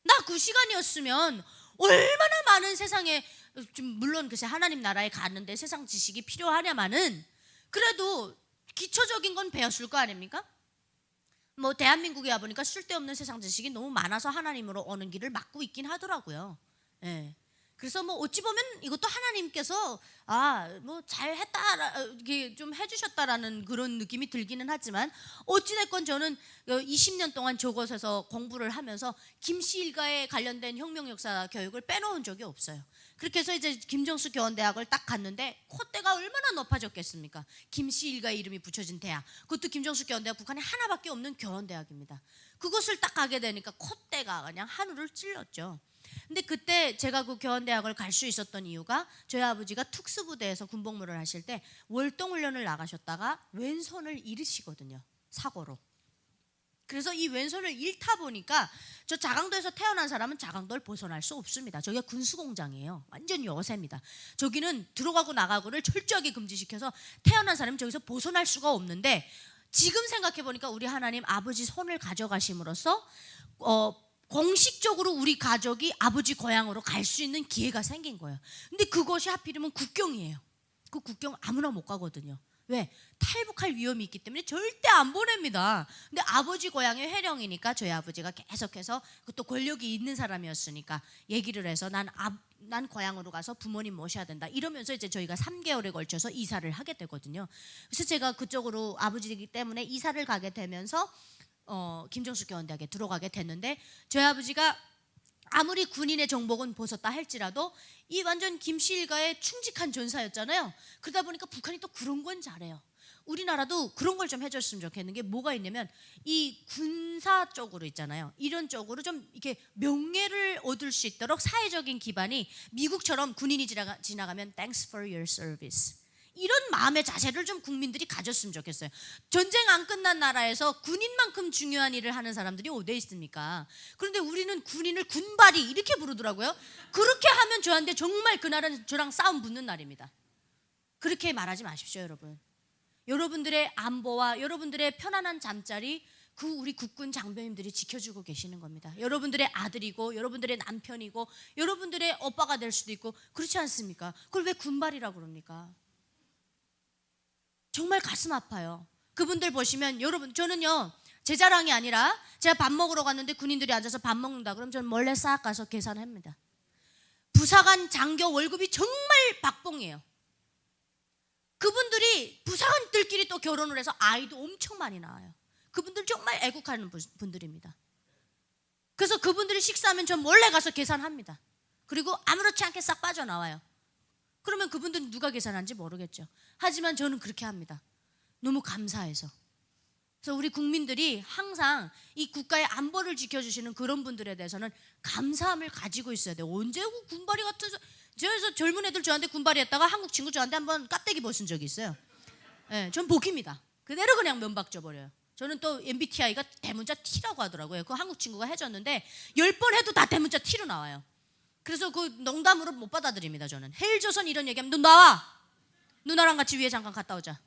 나 그 시간이었으면 얼마나 많은 세상에, 좀 물론 글쎄 하나님 나라에 갔는데 세상 지식이 필요하냐마는 그래도 기초적인 건 배웠을 거 아닙니까? 뭐 대한민국에 와보니까 쓸데없는 세상 지식이 너무 많아서 하나님으로 오는 길을 막고 있긴 하더라고요. 예. 그래서 뭐 어찌 보면 이것도 하나님께서 뭐 잘했다, 이렇게 좀 해주셨다라는 그런 느낌이 들기는 하지만 어찌됐건 저는 20년 동안 저곳에서 공부를 하면서 김시일가에 관련된 혁명 역사 교육을 빼놓은 적이 없어요. 그렇게 해서 이제 김정수 교원대학을 딱 갔는데 콧대가 얼마나 높아졌겠습니까? 김시일가의 이름이 붙여진 대학, 그것도 김정수 교원대학, 북한에 하나밖에 없는 교원대학입니다. 그것을 딱 가게 되니까 콧대가 그냥 하늘을 찔렀죠. 근데 그때 제가 그 교원대학을 갈 수 있었던 이유가 저희 아버지가 특수부대에서 군복무를 하실 때 월동훈련을 나가셨다가 왼손을 잃으시거든요. 사고로. 그래서 이 왼손을 잃다 보니까 저 자강도에서 태어난 사람은 자강도를 벗어날 수 없습니다. 저기가 군수공장이에요. 완전 요새입니다. 저기는 들어가고 나가고를 철저하게 금지시켜서 태어난 사람은 저기서 벗어날 수가 없는데, 지금 생각해 보니까 우리 하나님 아버지 손을 가져가심으로써 공식적으로 우리 가족이 아버지 고향으로 갈 수 있는 기회가 생긴 거예요. 근데 그것이 하필이면 국경이에요. 그 국경 아무나 못 가거든요. 왜? 탈북할 위험이 있기 때문에 절대 안 보냅니다. 근데 아버지 고향이 회령이니까 저희 아버지가 계속해서 그것도 권력이 있는 사람이었으니까 얘기를 해서 난 고향으로 가서 부모님 모셔야 된다 이러면서 이제 저희가 3개월에 걸쳐서 이사를 하게 되거든요. 그래서 제가 그쪽으로 아버지이기 때문에 이사를 가게 되면서 김정숙 교원대학에 들어가게 됐는데, 저희 아버지가 아무리 군인의 정복은 벗었다 할지라도 이 완전 김시일가의 충직한 전사였잖아요. 그러다 보니까 북한이 또 그런 건 잘해요. 우리나라도 그런 걸 좀 해줬으면 좋겠는 게 뭐가 있냐면, 이 군사 쪽으로 있잖아요. 이런 쪽으로 좀 이렇게 명예를 얻을 수 있도록 사회적인 기반이 미국처럼 군인이 지나가면 Thanks for your service, 이런 마음의 자세를 좀 국민들이 가졌으면 좋겠어요. 전쟁 안 끝난 나라에서 군인만큼 중요한 일을 하는 사람들이 어디 있습니까? 그런데 우리는 군인을 군발이 이렇게 부르더라고요. 그렇게 하면 저한테 정말 그날은 저랑 싸움 붙는 날입니다. 그렇게 말하지 마십시오, 여러분. 여러분들의 안보와 여러분들의 편안한 잠자리 그 우리 국군 장병님들이 지켜주고 계시는 겁니다. 여러분들의 아들이고 여러분들의 남편이고 여러분들의 오빠가 될 수도 있고, 그렇지 않습니까? 그걸 왜 군발이라고 그럽니까? 정말 가슴 아파요. 그분들 보시면, 여러분, 저는요 제 자랑이 아니라 제가 밥 먹으러 갔는데 군인들이 앉아서 밥 먹는다 그럼 저는 몰래 싹 가서 계산합니다. 부사관 장교 월급이 정말 박봉이에요. 그분들이 부사관들끼리 또 결혼을 해서 아이도 엄청 많이 낳아요. 그분들 정말 애국하는 분들입니다. 그래서 그분들이 식사하면 전 몰래 가서 계산합니다. 그리고 아무렇지 않게 싹 빠져나와요. 그러면 그분들은 누가 계산한지 모르겠죠. 하지만 저는 그렇게 합니다. 너무 감사해서. 그래서 우리 국민들이 항상 이 국가의 안보를 지켜주시는 그런 분들에 대해서는 감사함을 가지고 있어야 돼요. 언제 군발이 같은, 저에서 젊은 애들 저한테 군발이 했다가 한국 친구 저한테 한번 깍대기 벗은 적이 있어요. 네, 전 복입니다. 그대로 그냥 면박 줘버려요. 저는 또 MBTI가 대문자 T라고 하더라고요. 그 한국 친구가 해줬는데 10번 해도 다 대문자 T로 나와요. 그래서 그 농담으로 못 받아들입니다. 저는 헬조선 이런 얘기하면 너 나와, 누나랑 같이 위에 잠깐 갔다 오자.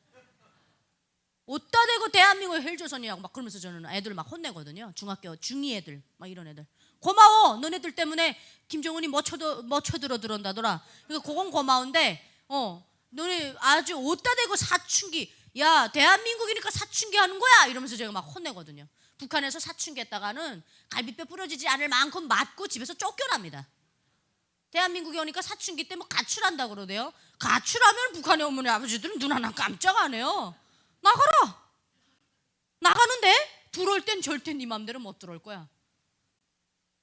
어디다 대고 대한민국의 헬조선이라고 막 그러면서 저는 애들 막 혼내거든요. 중학교 중2 애들 막 이런 애들. 고마워, 너네들 때문에 김정은이 뭐 쳐들어 들어온다더라. 그러니까 그건 고마운데 너네 아주 어디다 대고 사춘기, 야 대한민국이니까 사춘기 하는 거야 이러면서 제가 막 혼내거든요. 북한에서 사춘기 했다가는 갈비뼈 부러지지 않을 만큼 맞고 집에서 쫓겨납니다. 대한민국에 오니까 사춘기 때 뭐 가출한다고 그러대요. 가출하면 북한의 어머니 아버지들은 눈 하나 깜짝 안 해요. 나가라. 나가는데 들어올 땐 절대 네 맘대로 못 들어올 거야.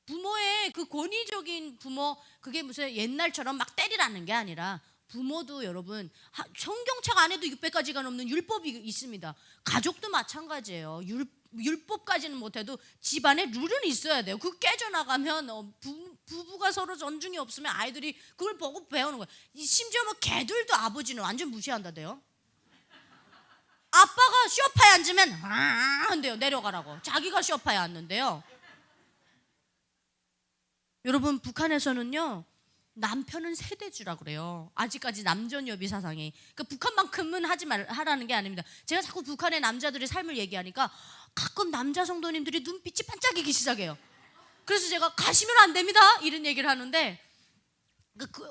부모의 그 권위적인 부모, 그게 무슨 옛날처럼 막 때리라는 게 아니라, 부모도 여러분 성경책 안에도 600가지가 넘는 율법이 있습니다. 가족도 마찬가지예요. 율법까지는 못해도 집안에 룰은 있어야 돼요. 그거 깨져나가면 부부가 서로 존중이 없으면 아이들이 그걸 보고 배우는 거예요. 심지어 뭐 개들도 아버지는 완전 무시한다대요. 아빠가 소파에 앉으면 한대요. 내려가라고. 자기가 소파에 앉는데요. 여러분, 북한에서는요, 남편은 세대주라 그래요. 아직까지 남전여비 사상이. 그러니까 북한만큼은 하라는 게 아닙니다. 제가 자꾸 북한의 남자들의 삶을 얘기하니까 가끔 남자 성도님들이 눈빛이 반짝이기 시작해요. 그래서 제가 가시면 안 됩니다 이런 얘기를 하는데,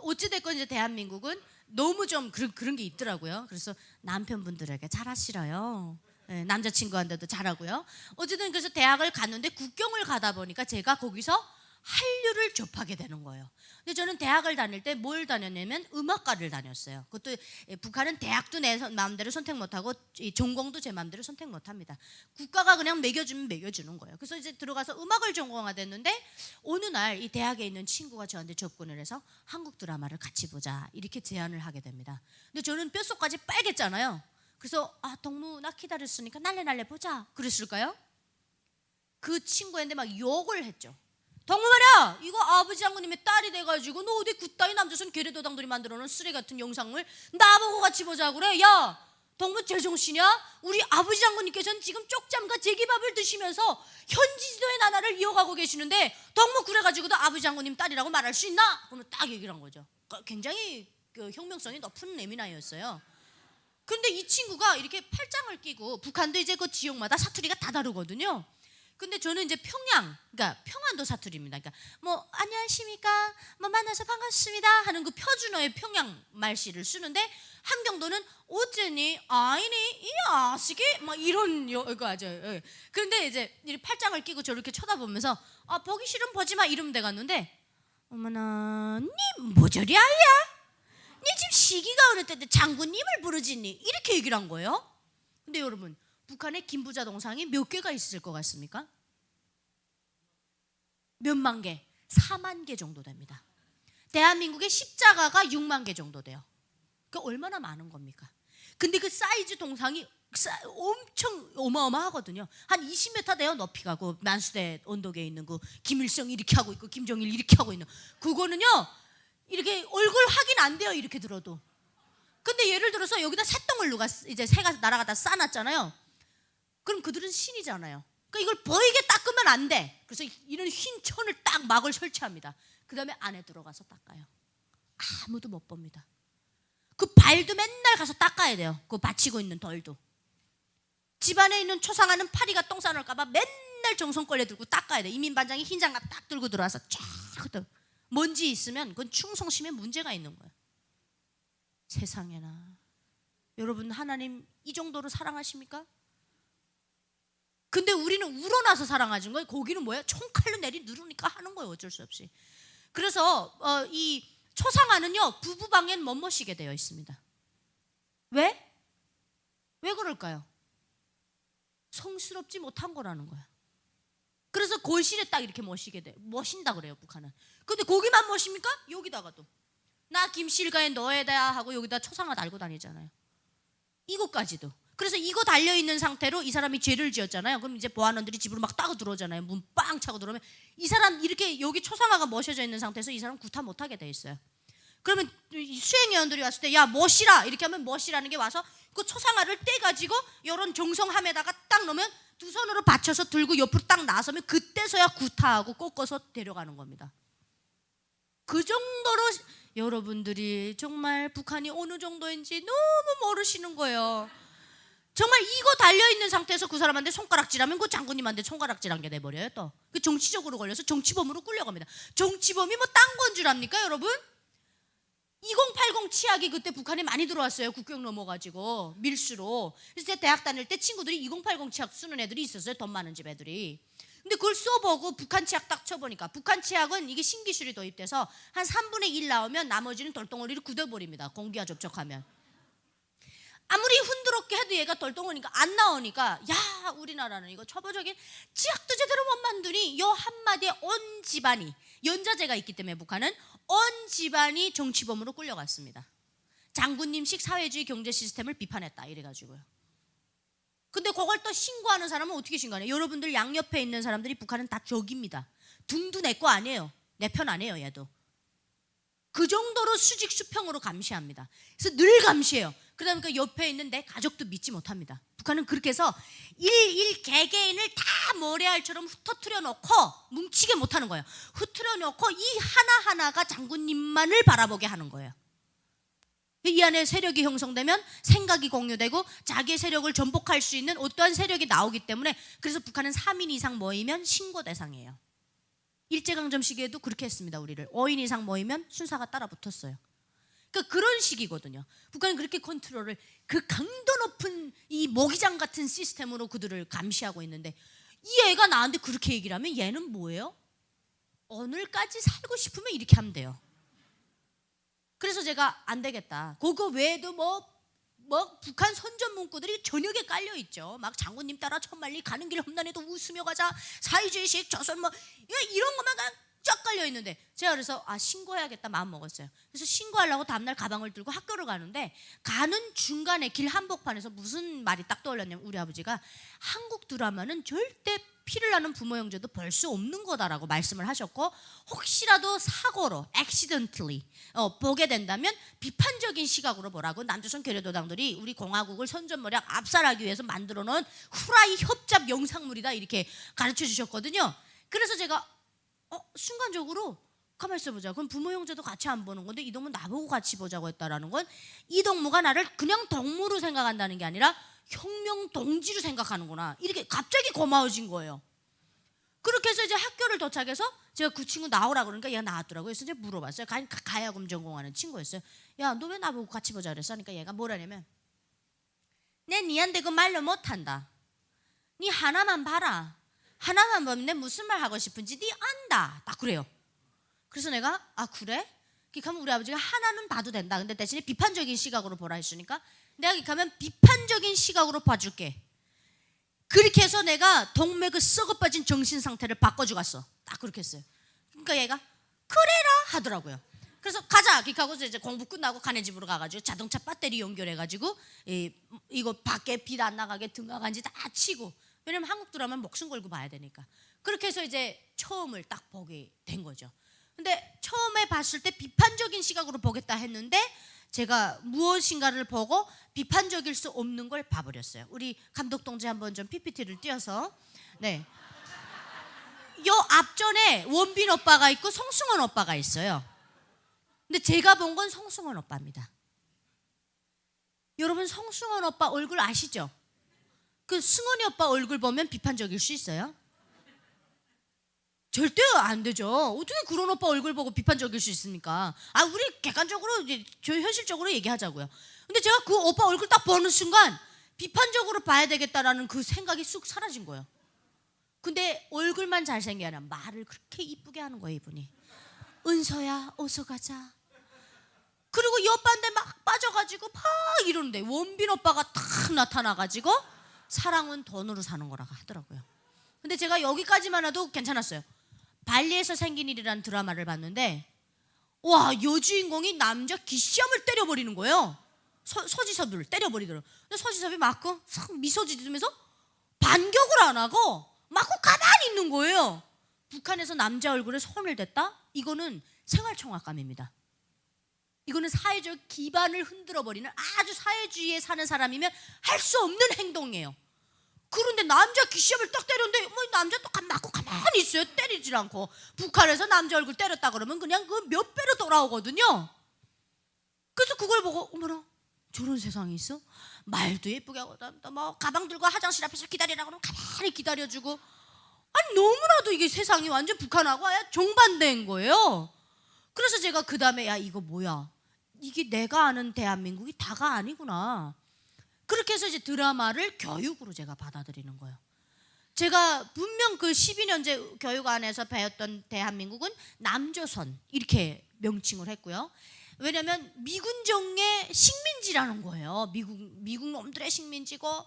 어찌됐건 이제 대한민국은 너무 좀 그런 게 있더라고요. 그래서 남편분들에게 잘하시라요. 네, 남자친구한테도 잘하고요. 어쨌든 그래서 대학을 갔는데 국경을 가다 보니까 제가 거기서 한류를 접하게 되는 거예요. 근데 저는 대학을 다닐 때 뭘 다녔냐면 음악과를 다녔어요. 그것도 북한은 대학도 내 마음대로 선택 못하고 전공도 제 마음대로 선택 못합니다. 국가가 그냥 매겨주면 매겨주는 거예요. 그래서 이제 들어가서 음악을 전공하게 됐는데, 어느 날 이 대학에 있는 친구가 저한테 접근을 해서 한국 드라마를 같이 보자 이렇게 제안을 하게 됩니다. 근데 저는 뼛속까지 빨갰잖아요. 그래서 동무 나 기다렸으니까 날래 보자 그랬을까요? 그 친구한테 막 욕을 했죠. 동무 말이야, 이거 아버지 장모님의 딸이 돼가지고 너 어디 굿따위 남조선 괴뢰도당들이 만들어놓은 쓰레기 같은 영상을 나보고 같이 보자 그래. 야, 동무 제정신이야? 우리 아버지 장모님께서는 지금 쪽잠과 제기밥을 드시면서 현지지도의 나라를 이어가고 계시는데 동무 그래가지고도 아버지 장모님 딸이라고 말할 수 있나? 그러면 딱 얘기를 한 거죠. 굉장히 혁명성이 높은 내미나였어요. 근데 이 친구가 이렇게 팔짱을 끼고, 북한도 이제 그 지역마다 사투리가 다 다르거든요. 근데 저는 이제 그러니까 평안도 사투리입니다. 그러니까 뭐 안녕하십니까, 뭐 만나서 반갑습니다 하는 그 표준어의 평양 말씨를 쓰는데, 함경도는 어쩌니, 아이니, 이 아시기, 막 이런 거 하죠. 그런데 이제 팔짱을 끼고 저렇게 쳐다보면서 보기 싫으면 보지 마 이러면 돼갔는데, 어머나, 니 뭐저리 알야? 니 지금 시기가 어느 때인데 장군님을 부르지니? 이렇게 얘기를 한 거예요. 근데 여러분, 북한에 김부자 동상이 몇 개가 있을 것 같습니까? 몇만 개? 4만 개 정도 됩니다. 대한민국의 십자가가 6만 개 정도 돼요. 그러니까 얼마나 많은 겁니까? 근데 그 사이즈 동상이 엄청 어마어마하거든요. 한 20m 돼요, 높이가. 그 만수대 언덕에 있는 그 김일성 이렇게 하고 있고 김정일 이렇게 하고 있는 그거는요, 이렇게 얼굴 확인 안 돼요, 이렇게 들어도. 근데 예를 들어서 여기다 새똥을 누가 이제 새가 날아가다 싸놨잖아요. 그럼 그들은 신이잖아요. 그러니까 이걸 보이게 닦으면 안 돼. 그래서 이런 흰 천을 딱 막을 설치합니다. 그 다음에 안에 들어가서 닦아요. 아무도 못 봅니다. 그 발도 맨날 가서 닦아야 돼요. 그 받치고 있는 덜도. 집안에 있는 초상화는 파리가 똥 싸놓을까봐 맨날 정성걸레 들고 닦아야 돼. 이민반장이 흰 장갑 딱 들고 들어와서 쫙 먼지 있으면 그건 충성심에 문제가 있는 거예요. 세상에나. 여러분, 하나님 이 정도로 사랑하십니까? 근데 우리는 우러나서 사랑하는 거예요. 거기는 뭐야? 총칼로 누르니까 하는 거예요, 어쩔 수 없이. 그래서 이 초상화는요, 부부방엔 못 모시게 되어 있습니다. 왜? 왜 그럴까요? 성스럽지 못한 거라는 거야. 그래서 골실에 딱 이렇게 모신다 그래요, 북한은. 근데 거기만 모십니까? 여기다가도. 나 김실가에 너에다 하고 여기다 초상화 달고 다니잖아요. 이거까지도. 그래서 이거 달려있는 상태로 이 사람이 죄를 지었잖아요. 그럼 이제 보안원들이 집으로 막 따고 들어오잖아요. 문 빵 차고 들어오면 이 사람 이렇게 여기 초상화가 모셔져 있는 상태에서 이 사람 구타 못하게 돼 있어요. 그러면 수행위원들이 왔을 때 야 모시라 이렇게 하면 모시라는 게 와서 그 초상화를 떼가지고 이런 정성함에다가 딱 넣으면 두 손으로 받쳐서 들고 옆으로 딱 나서면 그때서야 구타하고 꺾어서 데려가는 겁니다. 그 정도로 여러분들이 정말 북한이 어느 정도인지 너무 모르시는 거예요. 정말 이거 달려있는 상태에서 그 사람한테 손가락질하면 그 장군님한테 손가락질한 게 돼버려요. 또 그 정치적으로 걸려서 정치범으로 끌려갑니다. 정치범이 뭐 딴 건 줄 압니까 여러분? 2080 치약이 그때 북한에 많이 들어왔어요. 국경 넘어가지고 밀수로. 그래서 제가 대학 다닐 때 친구들이 2080 치약 쓰는 애들이 있었어요. 돈 많은 집 애들이. 근데 그걸 써보고 북한 치약 딱 쳐보니까 북한 치약은 이게 신기술이 도입돼서 한 3분의 1 나오면 나머지는 돌덩어리를 굳어버립니다. 공기와 접촉하면. 아무리 흔들었게 해도 얘가 돌덩어리니까 안 나오니까 야 우리나라는 이거 초보적인 치약도 제대로 못 만드니 요 한마디에 온 집안이 연자제가 있기 때문에 북한은 온 집안이 정치범으로 끌려갔습니다. 장군님식 사회주의 경제 시스템을 비판했다 이래가지고요. 근데 그걸 또 신고하는 사람은 어떻게 신고하냐? 여러분들 양옆에 있는 사람들이 북한은 다 적입니다. 둥도 내 거 아니에요. 내 편 아니에요 얘도. 그 정도로 수직 수평으로 감시합니다. 그래서 늘 감시해요. 그러니까 옆에 있는 내 가족도 믿지 못합니다. 북한은 그렇게 해서 일일 개개인을 다 모래알처럼 흩어뜨려 놓고 뭉치게 못하는 거예요. 흩어뜨려 놓고 이 하나하나가 장군님만을 바라보게 하는 거예요. 이 안에 세력이 형성되면 생각이 공유되고 자기의 세력을 전복할 수 있는 어떠한 세력이 나오기 때문에 그래서 북한은 3인 이상 모이면 신고 대상이에요. 일제강점 시기에도 그렇게 했습니다. 우리를 5인 이상 모이면 순사가 따라 붙었어요. 그러니까 그런 식이거든요. 북한은 그렇게 컨트롤을 그 강도 높은 이 모기장 같은 시스템으로 그들을 감시하고 있는데 이 애가 나한테 그렇게 얘기를 하면 얘는 뭐예요? 오늘까지 살고 싶으면 이렇게 하면 돼요. 그래서 제가 안 되겠다. 그거 외에도 뭐 북한 선전 문구들이 저녁에 깔려 있죠. 막 장군님 따라 천만리 가는 길 험난해도 웃으며 가자. 사회주의식 조선 뭐 이런 것만 쫙 깔려 있는데 제가 그래서 신고해야겠다 마음 먹었어요. 그래서 신고하려고 다음날 가방을 들고 학교를 가는데 가는 중간에 길 한복판에서 무슨 말이 딱 떠올랐냐면 우리 아버지가 한국 드라마는 절대 피를 나는 부모 형제도 볼 수 없는 거다라고 말씀을 하셨고 혹시라도 사고로 accidentally 보게 된다면 비판적인 시각으로 보라고 남조선 괴뢰도당들이 우리 공화국을 선전모략 압살하기 위해서 만들어 놓은 후라이 협잡 영상물이다 이렇게 가르쳐 주셨거든요. 그래서 제가 순간적으로 가만히 있어보자. 그럼 부모 형제도 같이 안 보는 건데 이동무 나보고 같이 보자고 했다라는 건 이동무가 나를 그냥 동무로 생각한다는 게 아니라 혁명 동지로 생각하는구나. 이렇게 갑자기 고마워진 거예요. 그렇게 해서 이제 학교를 도착해서 제가 그 친구 나오라 그러니까 얘가 나왔더라고요. 그래서 이제 물어봤어요. 가야금 전공하는 친구였어요. 야, 너 왜 나보고 같이 보자 그랬어? 그러니까 얘가 뭐라냐면 내 니한테 그 말로 못한다. 니 하나만 봐라. 하나만 보면 내 무슨 말 하고 싶은지 니 안다. 딱 그래요. 그래서 내가 그래? 그러면 우리 아버지가 하나는 봐도 된다. 근데 대신에 비판적인 시각으로 보라 했으니까 내가 가면 비판적인 시각으로 봐줄게. 그렇게 해서 내가 동맥의 썩어 빠진 정신 상태를 바꿔주고 갔어. 딱 그렇게 했어요. 그러니까 얘가 그래라 하더라고요. 그래서 가자. 그렇게 하고 이제 공부 끝나고 가네 집으로 가가지고 자동차 배터리 연결해가지고 이거 밖에 빛 안 나가게 등하간지 다 치고 왜냐면 한국 드라마는 목숨 걸고 봐야 되니까 그렇게 해서 이제 처음을 딱 보게 된 거죠. 근데 처음에 봤을 때 비판적인 시각으로 보겠다 했는데 제가 무엇인가를 보고 비판적일 수 없는 걸 봐버렸어요. 우리 감독 동지 한번 좀 PPT를 띄워서 네. 요 앞전에 원빈 오빠가 있고 송승헌 오빠가 있어요. 근데 제가 본 건 송승헌 오빠입니다. 여러분 송승헌 오빠 얼굴 아시죠? 그 승헌이 오빠 얼굴 보면 비판적일 수 있어요? 절대 안 되죠. 어떻게 그런 오빠 얼굴 보고 비판적일 수 있습니까? 우리 객관적으로 이제 저희 현실적으로 얘기하자고요. 근데 제가 그 오빠 얼굴 딱 보는 순간 비판적으로 봐야 되겠다라는 그 생각이 쑥 사라진 거예요. 근데 얼굴만 잘생겨야 하나 말을 그렇게 이쁘게 하는 거예요 이분이. 은서야 어서 가자. 그리고 이 오빠한테 막 빠져가지고 막 이러는데 원빈 오빠가 딱 나타나가지고 사랑은 돈으로 사는 거라고 하더라고요. 근데 제가 여기까지만 해도 괜찮았어요. 발리에서 생긴 일이라는 드라마를 봤는데 와 여주인공이 남자 기시함을 때려버리는 거예요. 서지섭을 때려버리더라고요. 근데 서지섭이 맞고 미소 짓으면서 반격을 안 하고 맞고 가만히 있는 거예요. 북한에서 남자 얼굴에 손을 댔다? 이거는 생활청각감입니다. 이거는 사회적 기반을 흔들어버리는 아주 사회주의에 사는 사람이면 할 수 없는 행동이에요. 그런데 남자 기시험을 딱 때렸는데 뭐 남자 또 맞고 가만히 있어요. 때리질 않고. 북한에서 남자 얼굴 때렸다 그러면 그냥 그 몇 배로 돌아오거든요. 그래서 그걸 보고 어머나 저런 세상이 있어? 말도 예쁘게 하고 뭐 가방 들고 화장실 앞에서 기다리라 그러면 가만히 기다려주고 너무나도 이게 세상이 완전 북한하고 정반대인 거예요. 그래서 제가 그 다음에 이거 뭐야 이게 내가 아는 대한민국이 다가 아니구나. 그렇게 해서 이제 드라마를 교육으로 제가 받아들이는 거예요. 제가 분명 그 12년제 교육안에서 배웠던 대한민국은 남조선 이렇게 명칭을 했고요. 왜냐하면 미군정의 식민지라는 거예요. 미국 놈들의 식민지고,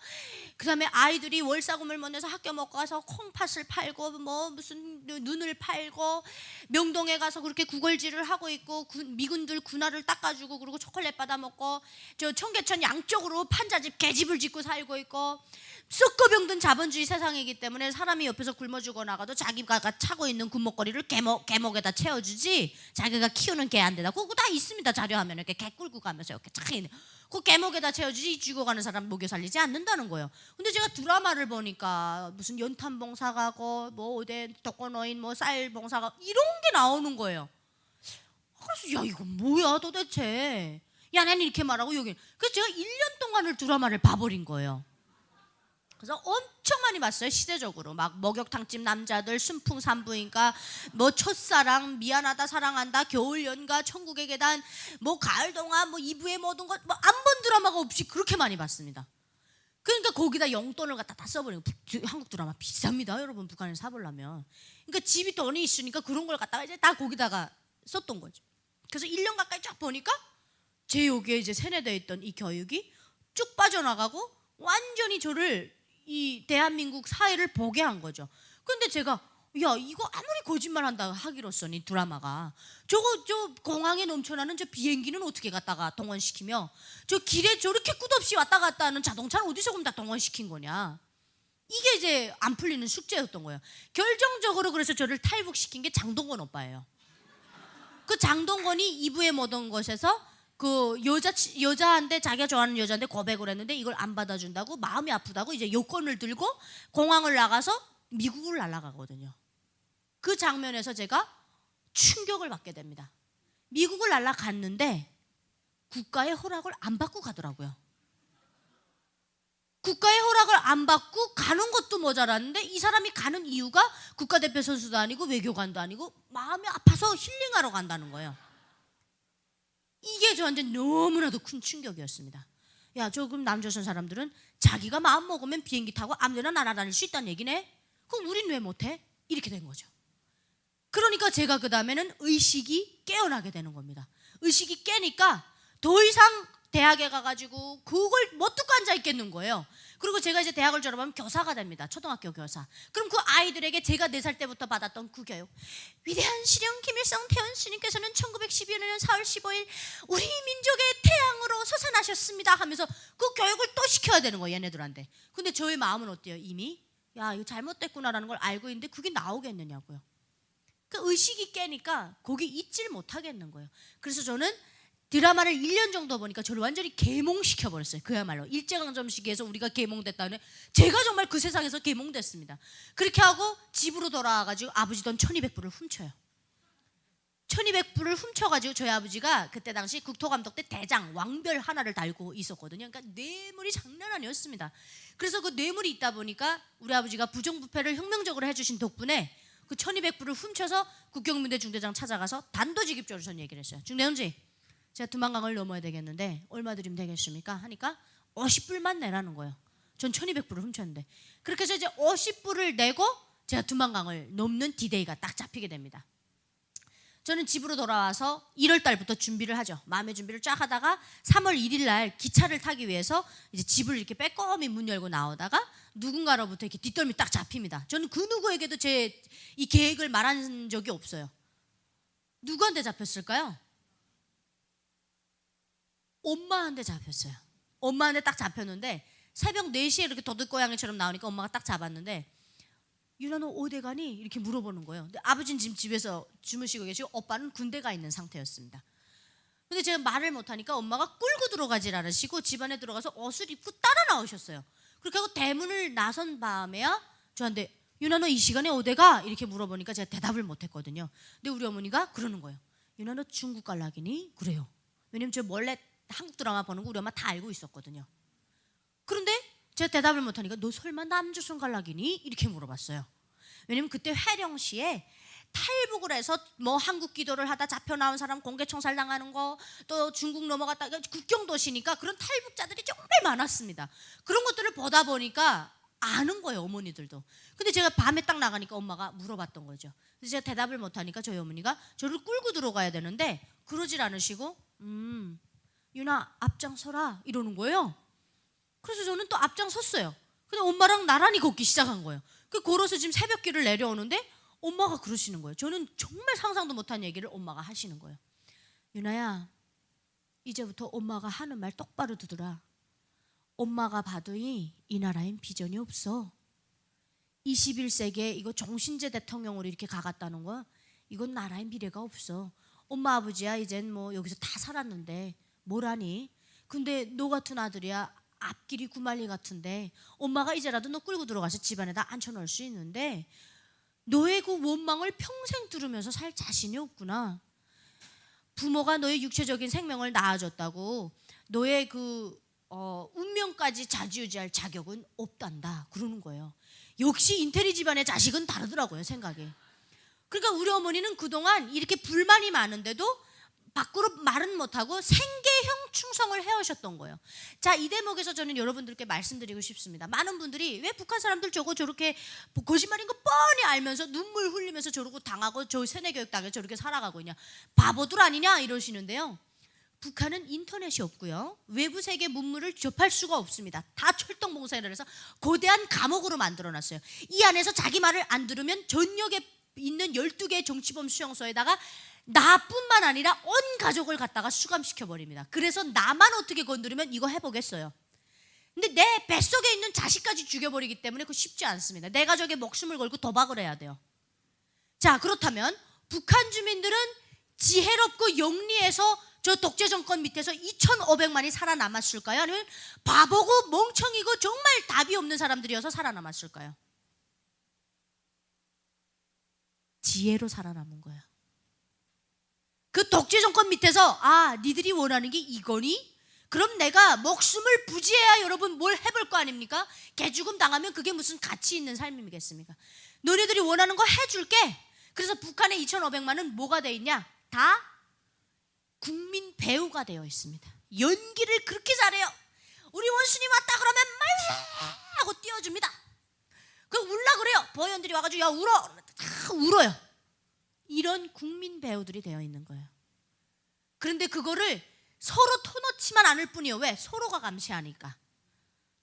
그다음에 아이들이 월사금을 못 내서 학교 못 가서 콩팥을 팔고 뭐 무슨 눈을 팔고 명동에 가서 그렇게 구걸질을 하고 있고, 미군들 군화를 닦아주고 그리고 초콜릿 받아 먹고, 저 청계천 양쪽으로 판자집 개집을 짓고 살고 있고, 썩고 병든 자본주의 세상이기 때문에 사람이 옆에서 굶어 죽어나가도 자기가 차고 있는 군목걸이를 개목에다 채워주지, 자기가 키우는 개한테다. 그거 다 있습니다. 자료하면 이렇게 개 끌고 가면서 이렇게 착 있는 그 개목에다 채워주지, 죽어가는 사람 먹여 살리지 않는다는 거예요. 근데 제가 드라마를 보니까 무슨 연탄봉사 가고 뭐 어디 독거노인 뭐 쌀봉사 가고 이런 게 나오는 거예요. 그래서 야, 이거 뭐야 도대체. 야, 나는 이렇게 말하고 여기. 그래서 제가 1년 동안을 드라마를 봐버린 거예요. 그래서 엄청 많이 봤어요. 시대적으로 막 목욕탕집 남자들, 순풍산부인과, 뭐 첫사랑, 미안하다 사랑한다, 겨울연가, 천국의 계단, 뭐 가을동화, 뭐 이브의 모든 것, 뭐 안 본 드라마가 없이 그렇게 많이 봤습니다. 그러니까 거기다 용돈을 갖다 다 써버리고. 한국 드라마 비쌉니다, 여러분. 북한에서 사보려면. 그러니까 집이 돈이 있으니까 그런 걸 갖다가 이제 다 거기다가 썼던 거죠. 그래서 1년 가까이 쫙 보니까 제 여기에 이제 세뇌되어 있던 이 교육이 쭉 빠져나가고 완전히 저를 이 대한민국 사회를 보게 한 거죠. 근데 제가 야, 이거 아무리 거짓말한다 하기로서는 이 드라마가 저 공항에 넘쳐나는 저 비행기는 어떻게 갖다가 동원시키며 저 길에 저렇게 끝없이 왔다 갔다 하는 자동차는 어디서 그럼 다 동원시킨 거냐. 이게 이제 안 풀리는 숙제였던 거예요. 결정적으로 그래서 저를 탈북시킨 게 장동건 오빠예요. 그 장동건이 2부에 모든 것에서 그 여자한테, 자기가 좋아하는 여자한테 고백을 했는데 이걸 안 받아준다고 마음이 아프다고 이제 여권을 들고 공항을 나가서 미국을 날아가거든요. 그 장면에서 제가 충격을 받게 됩니다. 미국을 날아갔는데 국가의 허락을 안 받고 가더라고요. 국가의 허락을 안 받고 가는 것도 모자랐는데 이 사람이 가는 이유가 국가대표 선수도 아니고 외교관도 아니고 마음이 아파서 힐링하러 간다는 거예요. 이게 저한테 너무나도 큰 충격이었습니다. 야, 저 그럼 남조선 사람들은 자기가 마음 먹으면 비행기 타고 아무데나 날아다닐 수 있다는 얘기네? 그럼 우린 왜 못해? 이렇게 된 거죠. 그러니까 제가 그 다음에는 의식이 깨어나게 되는 겁니다. 의식이 깨니까 더 이상 대학에 가가지고 그걸 못 듣고 앉아있겠는 거예요. 그리고 제가 이제 대학을 졸업하면 교사가 됩니다. 초등학교 교사. 그럼 그 아이들에게 제가 4살 때부터 받았던 그 교육, 위대한 시령 김일성 태원 스님께서는 1912년 4월 15일 우리 민족의 태양으로 솟아나셨습니다 하면서 그 교육을 또 시켜야 되는 거예요, 얘네들한테. 근데 저의 마음은 어때요? 이미 야, 이거 잘못됐구나라는 걸 알고 있는데 그게 나오겠느냐고요. 그 의식이 깨니까 거기 잊질 못하겠는 거예요. 그래서 저는 드라마를 1년 정도 보니까 저를 완전히 계몽시켜버렸어요. 그야말로 일제강점 시기에서 우리가 계몽됐다는, 제가 정말 그 세상에서 계몽됐습니다. 그렇게 하고 집으로 돌아와가지고 아버지 돈 1200불을 훔쳐요. 1200불을 훔쳐가지고 저희 아버지가 그때 당시 국토감독 때 대장 왕별 하나를 달고 있었거든요. 그러니까 뇌물이 장난 아니었습니다. 그래서 그 뇌물이 있다 보니까 우리 아버지가 부정부패를 혁명적으로 해주신 덕분에 그 1200불을 훔쳐서 국경민대 중대장 찾아가서 단도직입적으로 전 얘기를 했어요. 중대원지, 제가 두만강을 넘어야 되겠는데 얼마 드리면 되겠습니까? 하니까 50불만 내라는 거예요. 전 1200불을 훔쳤는데. 그렇게 해서 이제 50불을 내고 제가 두만강을 넘는 디데이가 딱 잡히게 됩니다. 저는 집으로 돌아와서 1월 달부터 준비를 하죠. 마음의 준비를 쫙 하다가 3월 1일 날 기차를 타기 위해서 이제 집을 이렇게 빼꼼히 문 열고 나오다가 누군가로부터 이렇게 뒷덜미 딱 잡힙니다. 저는 그 누구에게도 제 이 계획을 말한 적이 없어요. 누구한테 잡혔을까요? 엄마한테 잡혔어요. 엄마한테 딱 잡혔는데 새벽 4시에 이렇게 도둑고양이처럼 나오니까 엄마가 딱 잡았는데, 유나 너 어디 가니? 이렇게 물어보는 거예요. 근데 아버지는 지금 집에서 주무시고 계시고 오빠는 군대 가 있는 상태였습니다. 근데 제가 말을 못하니까 엄마가 끌고 들어가질 않으시고 집안에 들어가서 옷을 입고 따라 나오셨어요. 그렇게 하고 대문을 나선 밤에야 저한테 유나 너 이 시간에 어디 가? 이렇게 물어보니까 제가 대답을 못했거든요. 근데 우리 어머니가 그러는 거예요. 유나 너 중국 갈라기니? 그래요. 왜냐면 저 원래 한국 드라마 보는 거 우리 엄마 다 알고 있었거든요. 그런데 제가 대답을 못하니까 너 설마 남조선 갈라기니? 이렇게 물어봤어요. 왜냐면 그때 회령시에 탈북을 해서 뭐 한국 기도를 하다 잡혀 나온 사람 공개 총살 당하는 거, 또 중국 넘어갔다, 국경 도시니까 그런 탈북자들이 정말 많았습니다. 그런 것들을 보다 보니까 아는 거예요, 어머니들도. 근데 제가 밤에 딱 나가니까 엄마가 물어봤던 거죠. 그래서 제가 대답을 못하니까 저희 어머니가 저를 끌고 들어가야 되는데 그러질 않으시고 유나 앞장서라 이러는 거예요. 그래서 저는 또 앞장섰어요. 근데 엄마랑 나란히 걷기 시작한 거예요. 걸어서 지금 새벽길을 내려오는데 엄마가 그러시는 거예요. 저는 정말 상상도 못한 얘기를 엄마가 하시는 거예요. 유나야, 이제부터 엄마가 하는 말 똑바로 듣더라. 엄마가 봐도 이 나라엔 비전이 없어. 21세기에 이거 정신제 대통령으로 이렇게 가갔다는 거, 이건 나라의 미래가 없어. 엄마 아버지야 이젠 뭐 여기서 다 살았는데 뭘 하니? 근데 너 같은 아들이야 앞길이 구말리 같은데 엄마가 이제라도 너 끌고 들어가서 집안에다 앉혀놓을 수 있는데 너의 그 원망을 평생 들으면서 살 자신이 없구나. 부모가 너의 육체적인 생명을 낳아줬다고 너의 운명까지 좌지우지할 자격은 없단다 그러는 거예요. 역시 인테리 집안의 자식은 다르더라고요, 생각이. 그러니까 우리 어머니는 그동안 이렇게 불만이 많은데도 밖으로 말은 못하고 생계형 충성을 해오셨던 거예요. 자, 이 대목에서 저는 여러분들께 말씀드리고 싶습니다. 많은 분들이 왜 북한 사람들 저렇게 거짓말인 거 뻔히 알면서 눈물 흘리면서 저러고 당하고 저 세뇌교육 당해 저렇게 살아가고 있냐, 바보들 아니냐 이러시는데요. 북한은 인터넷이 없고요, 외부 세계 문물을 접할 수가 없습니다. 다 철동봉쇄를 해서 거대한 감옥으로 만들어놨어요. 이 안에서 자기 말을 안 들으면 전역에 있는 12개의 정치범 수용소에다가 나뿐만 아니라 온 가족을 갖다가 수감시켜버립니다. 그래서 나만 어떻게 건드리면 이거 해보겠어요. 근데 내 뱃속에 있는 자식까지 죽여버리기 때문에 그거 쉽지 않습니다. 내 가족의 목숨을 걸고 도박을 해야 돼요. 자, 그렇다면 북한 주민들은 지혜롭고 영리해서 저 독재 정권 밑에서 2,500만이 살아남았을까요? 아니면 바보고 멍청이고 정말 답이 없는 사람들이어서 살아남았을까요? 지혜로 살아남은 거예요. 그 독재 정권 밑에서 니들이 원하는 게 이거니? 그럼 내가 목숨을 부지해야 여러분 뭘 해볼 거 아닙니까? 개죽음 당하면 그게 무슨 가치 있는 삶이겠습니까? 너네들이 원하는 거 해줄게. 그래서 북한의 2,500만은 뭐가 돼 있냐? 다 국민 배우가 되어 있습니다. 연기를 그렇게 잘해요. 우리 원순이 왔다 그러면 말라 하고 띄워줍니다. 울라 그래요. 보위원들이 와가지고 야 울어. 다 울어요. 이런 국민 배우들이 되어 있는 거예요. 그런데 그거를 서로 터놓지만 않을 뿐이에요. 왜? 서로가 감시하니까.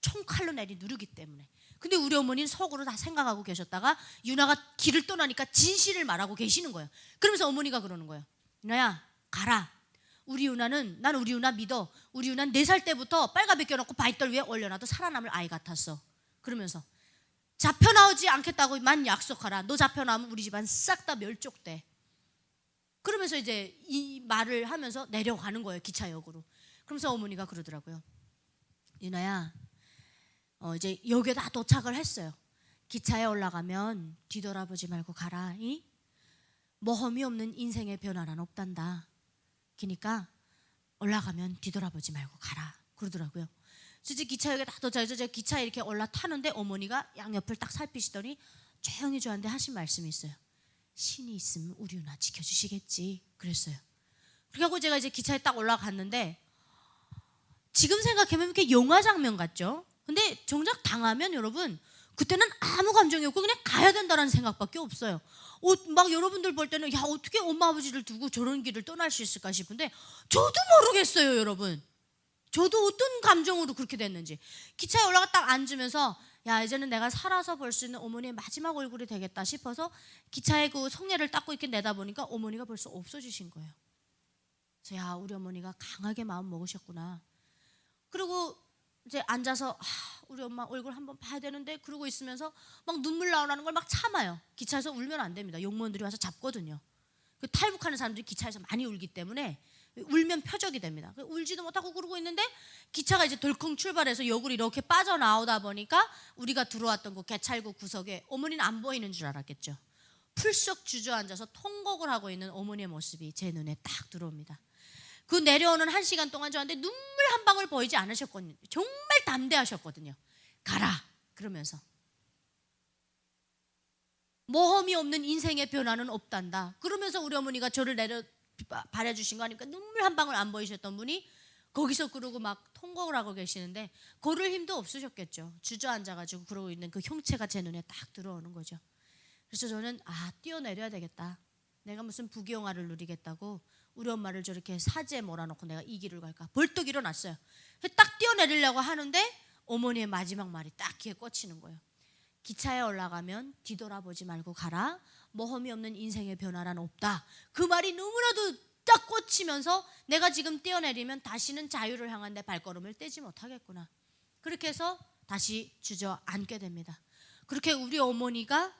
총칼로 내리 누르기 때문에. 근데 우리 어머니는 속으로 다 생각하고 계셨다가 유나가 길을 떠나니까 진실을 말하고 계시는 거예요. 그러면서 어머니가 그러는 거예요. 유나야 가라. 난 우리 유나 믿어. 우리 유나는 4살 때부터 빨간 벗겨놓고 바위돌 위에 올려놔도 살아남을 아이 같았어. 그러면서 잡혀나오지 않겠다고만 약속하라. 너 잡혀나오면 우리 집안 싹 다 멸족돼. 그러면서 이제 이 말을 하면서 내려가는 거예요, 기차역으로. 그러면서 어머니가 그러더라고요. 유나야, 이제 역에 다 도착을 했어요. 기차에 올라가면 뒤돌아보지 말고 가라. 모험이 없는 인생의 변화란 없단다. 그러니까 올라가면 뒤돌아보지 말고 가라. 그러더라고요. 이제 기차역에 다 도착해서 제가 기차에 이렇게 올라타는데 어머니가 양옆을 딱 살피시더니 조용히 저한테 하신 말씀이 있어요. 신이 있으면 우리 유나 지켜주시겠지 그랬어요. 그래갖고 제가 이제 기차에 딱 올라갔는데 지금 생각해보면 이렇게 영화 장면 같죠? 근데 정작 당하면 여러분 그때는 아무 감정이 없고 그냥 가야 된다는 생각밖에 없어요. 막 여러분들 볼 때는 야 어떻게 엄마 아버지를 두고 저런 길을 떠날 수 있을까 싶은데 저도 모르겠어요, 여러분. 저도 어떤 감정으로 그렇게 됐는지. 기차에 올라가 딱 앉으면서 야 이제는 내가 살아서 볼 수 있는 어머니의 마지막 얼굴이 되겠다 싶어서 기차에 그 속내를 닦고 이렇게 내다보니까 어머니가 벌써 없어지신 거예요. 그래서 야 우리 어머니가 강하게 마음 먹으셨구나. 그리고 이제 앉아서 우리 엄마 얼굴 한번 봐야 되는데 그러고 있으면서 막 눈물 나오라는 걸 막 참아요. 기차에서 울면 안 됩니다. 용무원들이 와서 잡거든요. 그 탈북하는 사람들이 기차에서 많이 울기 때문에 울면 표적이 됩니다. 울지도 못하고 그러고 있는데 기차가 이제 덜컹 출발해서 역으로 이렇게 빠져나오다 보니까 우리가 들어왔던 그 개찰구 구석에 어머니는 안 보이는 줄 알았겠죠. 풀썩 주저앉아서 통곡을 하고 있는 어머니의 모습이 제 눈에 딱 들어옵니다. 그 내려오는 1시간 동안 저한테 눈물 한 방울 보이지 않으셨거든요. 정말 담대하셨거든요. 가라 그러면서 모험이 없는 인생의 변화는 없단다. 그러면서 우리 어머니가 저를 바래주신 거 아닙니까? 눈물 한 방울 안 보이셨던 분이 거기서 그러고 막 통곡을 하고 계시는데 걸을 힘도 없으셨겠죠. 주저앉아가지고 그러고 있는 그 형체가 제 눈에 딱 들어오는 거죠. 그래서 저는 뛰어내려야 되겠다. 내가 무슨 부귀영화를 누리겠다고 우리 엄마를 저렇게 사지에 몰아넣고 내가 이 길을 갈까. 벌떡 일어났어요. 딱 뛰어내리려고 하는데 어머니의 마지막 말이 딱 귀에 꽂히는 거예요. 기차에 올라가면 뒤돌아보지 말고 가라. 모험이 없는 인생의 변화란 없다. 그 말이 너무나도 딱 꽂히면서 내가 지금 뛰어내리면 다시는 자유를 향한 내 발걸음을 떼지 못하겠구나. 그렇게 해서 다시 주저앉게 됩니다. 그렇게 우리 어머니는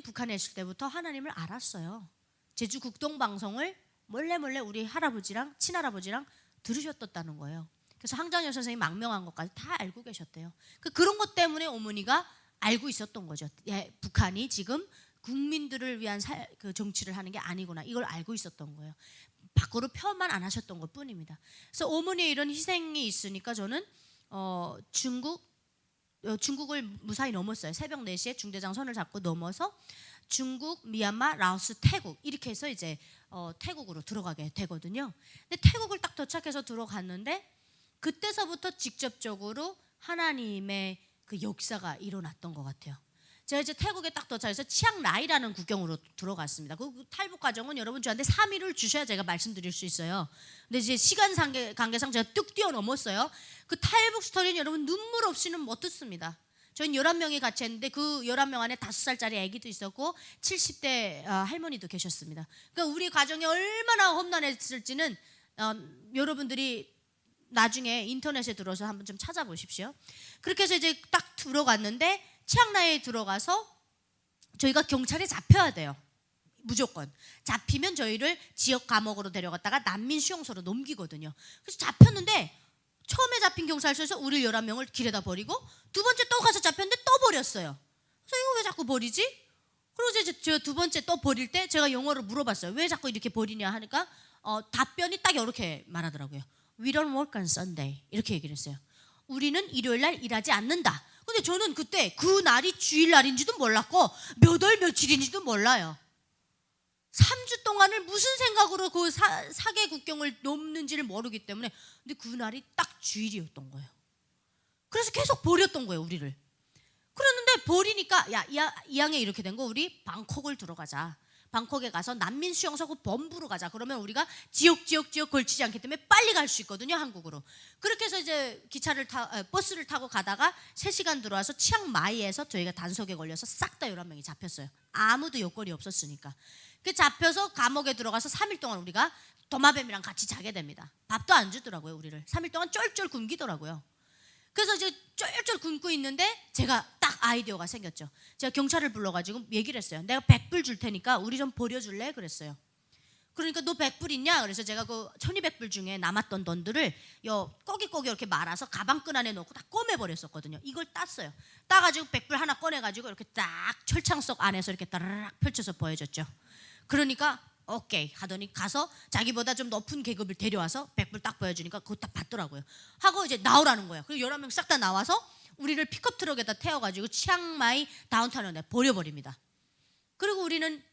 북한에 있을 때부터 하나님을 알았어요. 제주 국동방송을 몰래 우리 할아버지랑 친할아버지랑 들으셨다는 거예요. 그래서 황장열 선생님이 망명한 것까지 다 알고 계셨대요. 그런 것 때문에 어머니가 알고 있었던 거죠. 북한이 지금 국민들을 위한 그 정치를 하는 게 아니구나. 이걸 알고 있었던 거예요. 밖으로 표현만 안 하셨던 것 뿐입니다. 그래서 어머니의 이런 희생이 있으니까 저는 중국을 무사히 넘었어요. 새벽 4시에 중대장 손을 잡고 넘어서 중국, 미얀마, 라오스, 태국 이렇게 해서 이제 태국으로 들어가게 되거든요. 근데 태국을 딱 도착해서 들어갔는데 그때서부터 직접적으로 하나님의 그 역사가 일어났던 것 같아요. 제가 이제 태국에 딱 도착해서 치앙라이라는 국경으로 들어갔습니다. 그 탈북 과정은 여러분 저한테 3일을 주셔야 제가 말씀드릴 수 있어요. 근데 이제 시간 관계상 제가 뚝 뛰어넘었어요. 그 탈북 스토리는 여러분 눈물 없이는 못 듣습니다. 저희는 11명이 같이 했는데 그 11명 안에 5살짜리 아기도 있었고 70대 할머니도 계셨습니다. 그러니까 우리 가정이 얼마나 험난했을지는 여러분들이 나중에 인터넷에 들어서 한번 좀 찾아보십시오. 그렇게 해서 이제 딱 들어갔는데 치앙라이에 들어가서 저희가 경찰에 잡혀야 돼요. 무조건. 잡히면 저희를 지역 감옥으로 데려갔다가 난민 수용소로 넘기거든요. 그래서 잡혔는데 처음에 잡힌 경찰서에서 우리 11명을 길에다 버리고 두 번째 또 가서 잡혔는데 또 버렸어요. 그래서 이거 왜 자꾸 버리지? 그리고 이제 제가 두 번째 또 버릴 때 제가 영어로 물어봤어요. 왜 자꾸 이렇게 버리냐 하니까 답변이 딱 이렇게 말하더라고요. We don't work on Sunday. 이렇게 얘기를 했어요. 우리는 일요일 날 일하지 않는다. 근데 저는 그때 그 날이 주일날인지도 몰랐고 몇 월 며칠인지도 몰라요. 3주 동안을 무슨 생각으로 그 사개 국경을 넘는지를 모르기 때문에 근데 그 날이 딱 주일이었던 거예요. 그래서 계속 버렸던 거예요, 우리를. 그랬는데 버리니까 이 양에 이렇게 된 거 우리 방콕을 들어가자. 방콕에 가서 난민 수용소 본부로 가자. 그러면 우리가 지역 걸치지 않기 때문에 빨리 갈 수 있거든요, 한국으로. 그렇게 해서 이제 버스를 타고 가다가 3시간 들어와서 치앙마이에서 저희가 단속에 걸려서 싹 다 11명이 잡혔어요. 아무도 여권이 없었으니까. 그 잡혀서 감옥에 들어가서 3일 동안 우리가 도마뱀이랑 같이 자게 됩니다. 밥도 안 주더라고요, 우리를. 3일 동안 쫄쫄 굶기더라고요. 그래서 이제 쫄쫄 굶고 있는데 제가 딱 아이디어가 생겼죠. 제가 경찰을 불러가지고 얘기를 했어요. 내가 100불 줄 테니까 우리 좀 버려줄래? 그랬어요. 그러니까 너 100불 있냐? 그래서 제가 그 1200불 중에 남았던 돈들을 꼬깃꼬깃 이렇게 말아서 가방끈 안에 넣고 다 꼬매버렸었거든요. 이걸 땄어요. 따가지고 100불 하나 꺼내가지고 이렇게 딱 철창 속 안에서 이렇게 따라락 펼쳐서 보여줬죠. 그러니까 오케이 하더니 가서 자기보다 좀 높은 계급을 데려와서 100불 딱 보여주니까 그거 딱 받더라고요. 하고 이제 나오라는 거예요. 그리고 11명 싹 다 나와서 우리를 픽업 트럭에다 태워가지고 치앙마이 다운타운에 버려버립니다. 그리고 우리는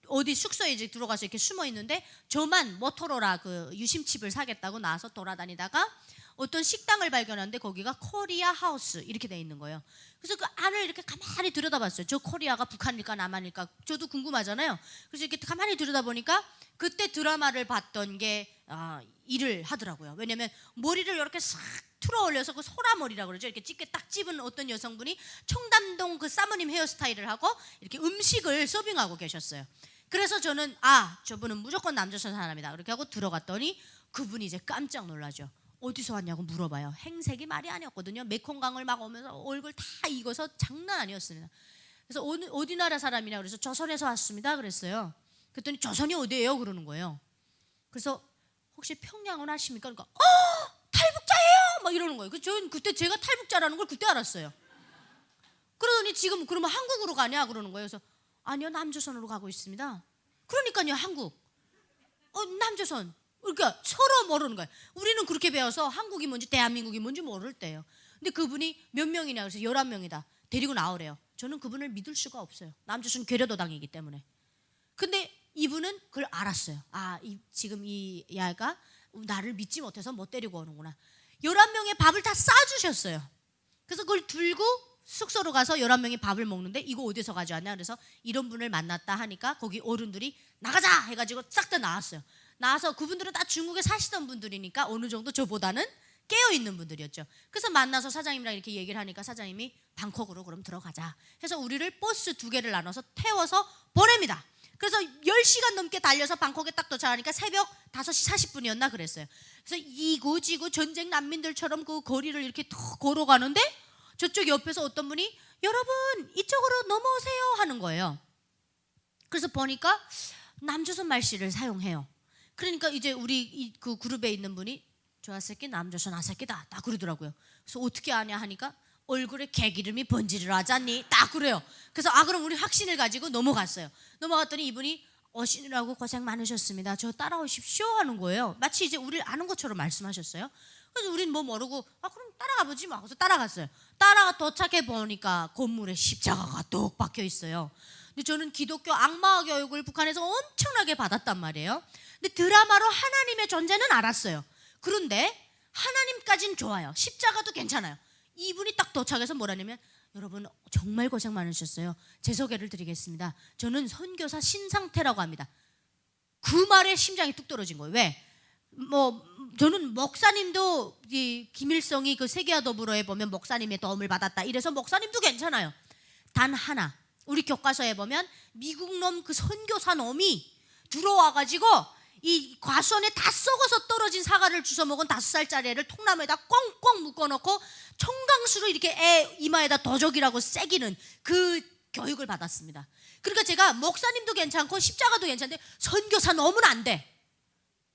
어디 숙소에 이제 들어가서 이렇게 숨어 있는데 저만 모토로라 그 유심칩을 사겠다고 나와서 돌아다니다가 어떤 식당을 발견하는데 거기가 코리아 하우스 이렇게 돼 있는 거예요. 그래서 그 안을 이렇게 가만히 들여다봤어요. 저 코리아가 북한일까 남한일까 저도 궁금하잖아요. 그래서 이렇게 가만히 들여다보니까 그때 드라마를 봤던 게 일을 하더라고요. 왜냐면 머리를 이렇게 싹 틀어 올려서 그 소라머리라고 그러죠. 이렇게 찝게 딱 집은 어떤 여성분이 청담동 그 사모님 헤어스타일을 하고 이렇게 음식을 서빙하고 계셨어요. 그래서 저는 저분은 무조건 남조선 사람이다. 그렇게 하고 들어갔더니 그분이 이제 깜짝 놀라죠. 어디서 왔냐고 물어봐요. 행색이 말이 아니었거든요. 메콩강을 막 오면서 얼굴 다 익어서 장난 아니었습니다. 그래서 어디 나라 사람이냐 그래서 조선에서 왔습니다 그랬어요. 그랬더니 조선이 어디예요? 그러는 거예요. 그래서 혹시 평양은 아십니까? 그러니까 탈북자예요! 막 이러는 거예요. 그래서 저는 그때 제가 탈북자라는 걸 그때 알았어요. 그러더니 지금 그러면 한국으로 가냐? 그러는 거예요. 그래서 아니요, 남조선으로 가고 있습니다. 그러니까요, 한국. 남조선. 그러니까 서로 모르는 거예요. 우리는 그렇게 배워서 한국이 뭔지 대한민국이 뭔지 모를 때예요. 근데 그분이 몇 명이냐 그래서 11명이다. 데리고 나오래요. 저는 그분을 믿을 수가 없어요. 남조선 괴뢰도당이기 때문에. 근데 이분은 그걸 알았어요. 지금 이 야가 나를 믿지 못해서 못 데리고 오는구나. 11명의 밥을 다 싸주셨어요. 그래서 그걸 들고 숙소로 가서 11명이 밥을 먹는데 이거 어디서 가져왔냐? 그래서 이런 분을 만났다 하니까 거기 어른들이 나가자 해가지고 싹 다 나왔어요. 나와서 그분들은 다 중국에 사시던 분들이니까 어느 정도 저보다는 깨어있는 분들이었죠. 그래서 만나서 사장님이랑 이렇게 얘기를 하니까 사장님이 방콕으로 그럼 들어가자 해서 우리를 버스 2개를 나눠서 태워서 보냅니다. 그래서 10시간 넘게 달려서 방콕에 딱 도착하니까 새벽 5시 40분이었나 그랬어요. 그래서 이고지고 전쟁 난민들처럼 그 거리를 이렇게 더 걸어가는데 저쪽 옆에서 어떤 분이 여러분 이쪽으로 넘어오세요 하는 거예요. 그래서 보니까 남조선 말씨를 사용해요. 그러니까 이제 우리 그 그룹에 있는 분이 저 새끼 남조선 아새끼다 딱 그러더라고요. 그래서 어떻게 아냐 하니까 얼굴에 개기름이 번지를 하잖니 딱 그래요. 그래서 그럼 우리 확신을 가지고 넘어갔어요. 넘어갔더니 이분이 오시느라고 고생 많으셨습니다. 저 따라오십시오 하는 거예요. 마치 이제 우리를 아는 것처럼 말씀하셨어요. 그래서 우린 뭐 모르고 그럼 따라가 보지 뭐 하고서 따라갔어요. 따라가 도착해 보니까 건물에 십자가가 뚝 박혀 있어요. 근데 저는 기독교 악마 교육을 북한에서 엄청나게 받았단 말이에요. 근데 드라마로 하나님의 존재는 알았어요. 그런데 하나님까지는 좋아요. 십자가도 괜찮아요. 이분이 딱 도착해서 뭐라냐면 여러분 정말 고생 많으셨어요. 제 소개를 드리겠습니다. 저는 선교사 신상태라고 합니다. 그 말에 심장이 뚝 떨어진 거예요. 왜? 저는 목사님도 이 김일성이 그 세계화 더불어에 보면 목사님의 도움을 받았다. 이래서 목사님도 괜찮아요. 단 하나 우리 교과서에 보면 미국 놈 그 선교사 놈이 들어와가지고 이 과수원에 다 썩어서 떨어진 사과를 주워 먹은 5살짜리 애를 통나무에다 꽁꽁 묶어놓고 청강수로 이렇게 애 이마에다 도적이라고 새기는 그 교육을 받았습니다. 그러니까 제가 목사님도 괜찮고 십자가도 괜찮은데 선교사 놈은 안 돼.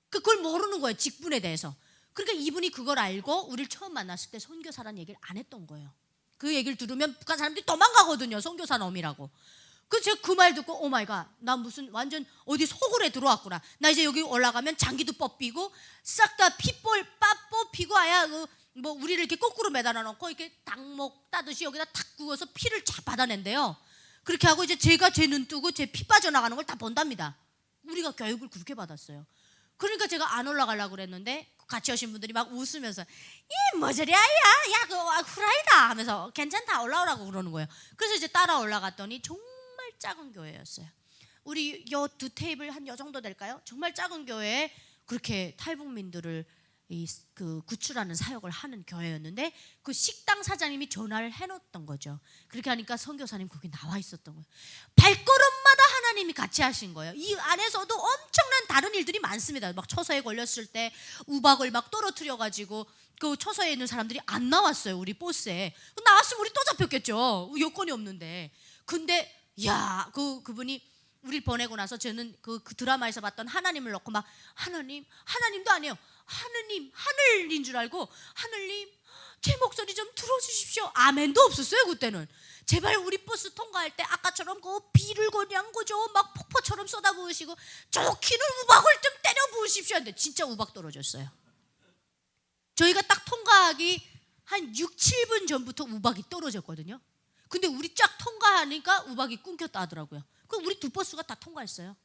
그걸 모르는 거예요. 직분에 대해서. 그러니까 이분이 그걸 알고 우리를 처음 만났을 때 선교사라는 얘기를 안 했던 거예요. 그 얘기를 들으면 북한 사람들이 도망가거든요. 선교사 놈이라고. 그래서 제가 그 말 듣고 오마이갓 나 무슨 완전 어디 소굴에 들어왔구나. 나 이제 여기 올라가면 장기도 뽑히고 싹 다 핏볼 빠 뽑히고 뭐 우리를 이렇게 거꾸로 매달아 놓고 이렇게 닭목 따듯이 여기다 탁 구워서 피를 쫙 받아낸대요. 그렇게 하고 이제 제가 제 눈 뜨고 제 피 빠져나가는 걸 다 본답니다. 우리가 교육을 그렇게 받았어요. 그러니까 제가 안 올라가려고 그랬는데 같이 오신 분들이 막 웃으면서 이 뭐저리야 야 그거 후라이다 하면서 괜찮다 올라오라고 그러는 거예요. 그래서 이제 따라 올라갔더니 정말 작은 교회였어요. 우리 요 2테이블 한 요 정도 될까요? 정말 작은 교회에 그렇게 탈북민들을 그 구출하는 사역을 하는 교회였는데 그 식당 사장님이 전화를 해놓았던 거죠. 그렇게 하니까 선교사님 거기 나와 있었던 거예요. 발걸음마다 하나님이 같이 하신 거예요. 이 안에서도 엄청난 다른 일들이 많습니다. 막 처서에 걸렸을 때 우박을 막 떨어뜨려 가지고 그 처서에 있는 사람들이 안 나왔어요. 우리 버스에 나왔으면 우리 또 잡혔겠죠. 여건이 없는데. 근데 야 그분이 우리를 보내고 나서 저는 그 드라마에서 봤던 하나님을 놓고 막 하나님도 아니에요. 하늘인 줄 알고 하늘님 제 목소리 좀 들어주십시오. 아멘도 없었어요. 그때는 제발 우리 버스 통과할 때 아까처럼 그 비를 그냥 그죠 막 폭포처럼 쏟아부으시고 좋기는 우박을 좀 때려 부으십시오. 근데 진짜 우박 떨어졌어요. 저희가 딱 통과하기 한 6, 7분 전부터 우박이 떨어졌거든요. 근데 우리 쫙 통과하니까 우박이 끊겼다 하더라고요. 그 우리 2버스가 다 통과했어요.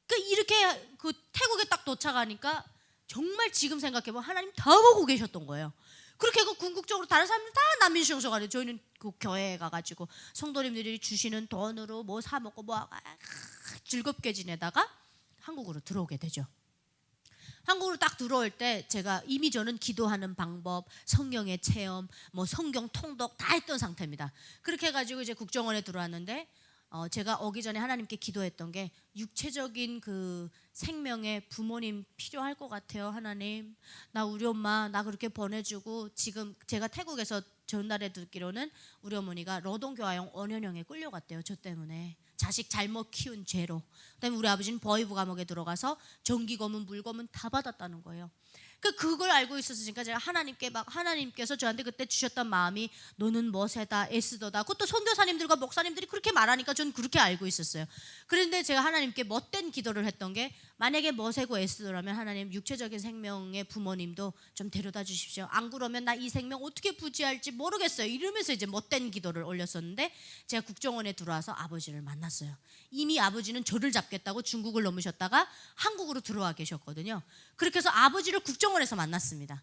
그러니까 이렇게 그 태국에 딱 도착하니까 정말 지금 생각해보면 하나님 다 보고 계셨던 거예요. 그렇게 하고 궁극적으로 다른 사람들 다 난민신청서 가요. 저희는 그 교회에 가가지고 성도님들이 주시는 돈으로 뭐 사 먹고 뭐 즐겁게 지내다가 한국으로 들어오게 되죠. 한국으로 딱 들어올 때 제가 이미 저는 기도하는 방법, 성경의 체험, 뭐 성경 통독 다 했던 상태입니다. 그렇게 해가지고 이제 국정원에 들어왔는데 제가 오기 전에 하나님께 기도했던 게 육체적인 그 생명에 부모님 필요할 것 같아요. 하나님, 나 우리 엄마 나 그렇게 보내주고 지금 제가 태국에서 전날에 듣기로는 우리 어머니가 노동교화용 5년형에 끌려갔대요. 저 때문에 자식 잘못 키운 죄로. 그다음에 우리 아버지는 보이부 감옥에 들어가서 정기고문, 물고문 다 받았다는 거예요. 그걸 알고 있었으니까 제가 하나님께서 저한테 그때 주셨던 마음이 너는 멋에다 애쓰더다. 그것도 선교사님들과 목사님들이 그렇게 말하니까 저는 그렇게 알고 있었어요. 그런데 제가 하나님께 멋된 기도를 했던 게 만약에 멋에고 애쓰더라면 하나님 육체적인 생명의 부모님도 좀 데려다 주십시오. 안 그러면 나 이 생명 어떻게 부지할지 모르겠어요. 이러면서 이제 멋된 기도를 올렸었는데 제가 국정원에 들어와서 아버지를 만났어요. 이미 아버지는 저를 잡겠다고 중국을 넘으셨다가 한국으로 들어와 계셨거든요. 그렇게 해서 아버지를 국정원에서 만났습니다.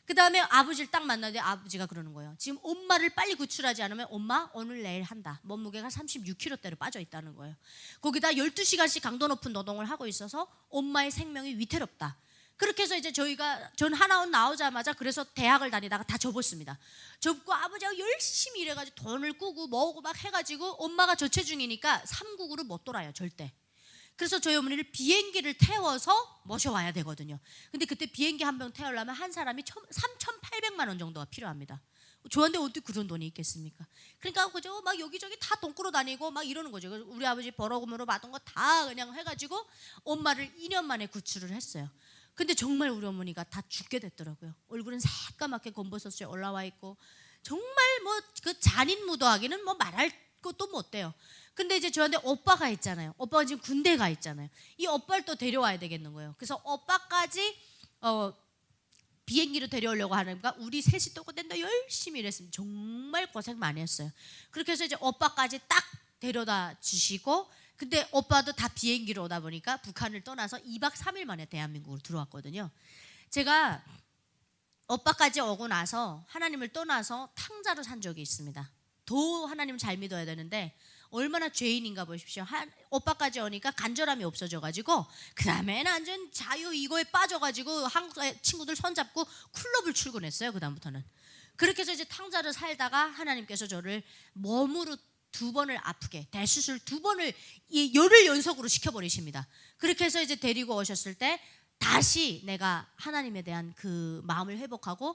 그 다음에 아버지를 딱 만났는데 아버지가 그러는 거예요. 지금 엄마를 빨리 구출하지 않으면 엄마 오늘 내일 한다. 몸무게가 36kg대로 빠져 있다는 거예요. 거기다 12시간씩 강도 높은 노동을 하고 있어서 엄마의 생명이 위태롭다. 그렇게 해서 이제 전 하나원 나오자마자 그래서 대학을 다니다가 다 접었습니다. 접고 아버지가 열심히 일해가지고 돈을 꾸고 뭐고 막 해가지고 엄마가 저체중이니까 3국으로 못 돌아요 절대. 그래서 저희 어머니를 비행기를 태워서 모셔와야 되거든요. 근데 그때 비행기 한 명 태우려면 한 사람이 3,800만 원 정도가 필요합니다. 저한테 어떻게 그런 돈이 있겠습니까? 그러니까 그죠? 막 여기저기 다 돈 끌어 다니고 막 이러는 거죠. 우리 아버지 벌어금으로 받은 거 다 그냥 해가지고 엄마를 2년 만에 구출을 했어요. 근데 정말 우리 어머니가 다 죽게 됐더라고요. 얼굴은 새까맣게 검버섯이 올라와 있고 정말 뭐 그 잔인 무도하기는 뭐 말할 것도 못 돼요. 근데 이제 저한테 오빠가 있잖아요. 오빠가 지금 군대 가 있잖아요. 이 오빠를 또 데려와야 되겠는 거예요. 그래서 오빠까지 비행기로 데려오려고 하니까 우리 셋이 또 그때 열심히 일했습니다. 정말 고생 많이 했어요. 그렇게 해서 이제 오빠까지 딱 데려다 주시고 근데 오빠도 다 비행기로 오다 보니까 북한을 떠나서 2박 3일 만에 대한민국으로 들어왔거든요. 제가 오빠까지 오고 나서 하나님을 떠나서 탕자로 산 적이 있습니다. 더 하나님을 잘 믿어야 되는데 얼마나 죄인인가 보십시오. 오빠까지 오니까 간절함이 없어져가지고 그 다음에는 완전 자유 이거에 빠져가지고 한국 친구들 손잡고 클럽을 출근했어요. 그 다음부터는. 그렇게 해서 이제 탕자로 살다가 하나님께서 저를 몸으로 2번을 아프게 대수술 2번을 열흘 연속으로 시켜버리십니다. 그렇게 해서 이제 데리고 오셨을 때 다시 내가 하나님에 대한 그 마음을 회복하고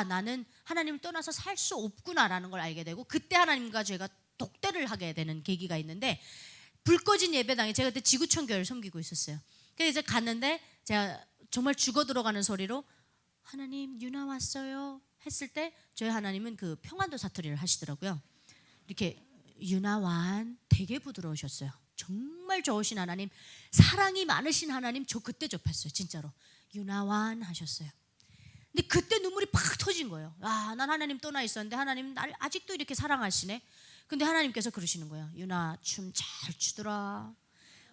나는 하나님을 떠나서 살 수 없구나라는 걸 알게 되고 그때 하나님과 제가 독대를 하게 되는 계기가 있는데 불 꺼진 예배당에 제가 그때 지구촌 교회를 섬기고 있었어요. 그래서 이제 갔는데 제가 정말 죽어 들어가는 소리로 하나님 유나 왔어요 했을 때 저희 하나님은 그 평안도 사투리를 하시더라고요. 이렇게 유나완 되게 부드러우셨어요. 정말 좋으신 하나님, 사랑이 많으신 하나님. 저 그때 접했어요. 진짜로 유나완 하셨어요. 근데 그때 눈물이 팍 터진 거예요. 난 하나님 떠나 있었는데 하나님 날 아직도 이렇게 사랑하시네. 근데 하나님께서 그러시는 거예요. 유나 춤 잘 추더라.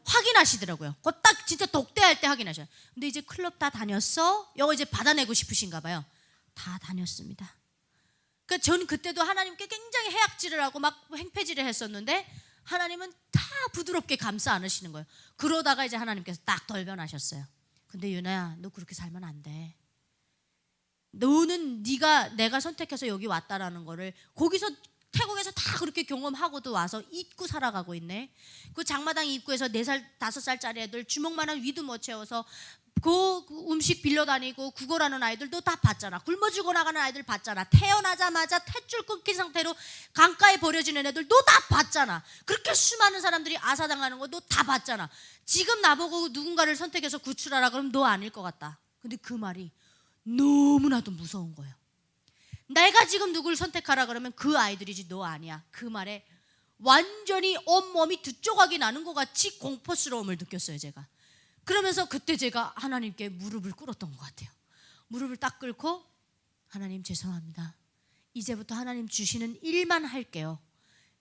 확인하시더라고요. 그 딱 진짜 독대할 때 확인하셔요. 근데 이제 클럽 다 다녔어? 이거 이제 받아내고 싶으신가 봐요. 다 다녔습니다. 그러니까 저는 그때도 하나님께 굉장히 해악질을 하고 막 행패질을 했었는데 하나님은 다 부드럽게 감싸 안으시는 거예요. 그러다가 이제 하나님께서 딱 돌변하셨어요. 근데 유나야, 너 그렇게 살면 안 돼. 너는 내가 선택해서 여기 왔다라는 거를 거기서 태국에서 다 그렇게 경험하고도 와서 잊고 살아가고 있네. 그 장마당 입구에서 4살, 5살짜리 애들 주먹만한 위도 못 채워서 그 음식 빌려다니고 구걸하는 아이들도 다 봤잖아. 굶어 죽어 나가는 아이들 봤잖아. 태어나자마자 탯줄 끊긴 상태로 강가에 버려지는 애들도 다 봤잖아. 그렇게 수많은 사람들이 아사당하는 것도 다 봤잖아. 지금 나보고 누군가를 선택해서 구출하라 그러면 너 아닐 것 같다. 근데 그 말이 너무나도 무서운 거예요. 내가 지금 누굴 선택하라 그러면 그 아이들이지 너 아니야. 그 말에 완전히 온몸이 두 조각이 나는 것 같이 공포스러움을 느꼈어요. 제가. 그러면서 그때 제가 하나님께 무릎을 꿇었던 것 같아요. 무릎을 딱 꿇고 하나님 죄송합니다. 이제부터 하나님 주시는 일만 할게요.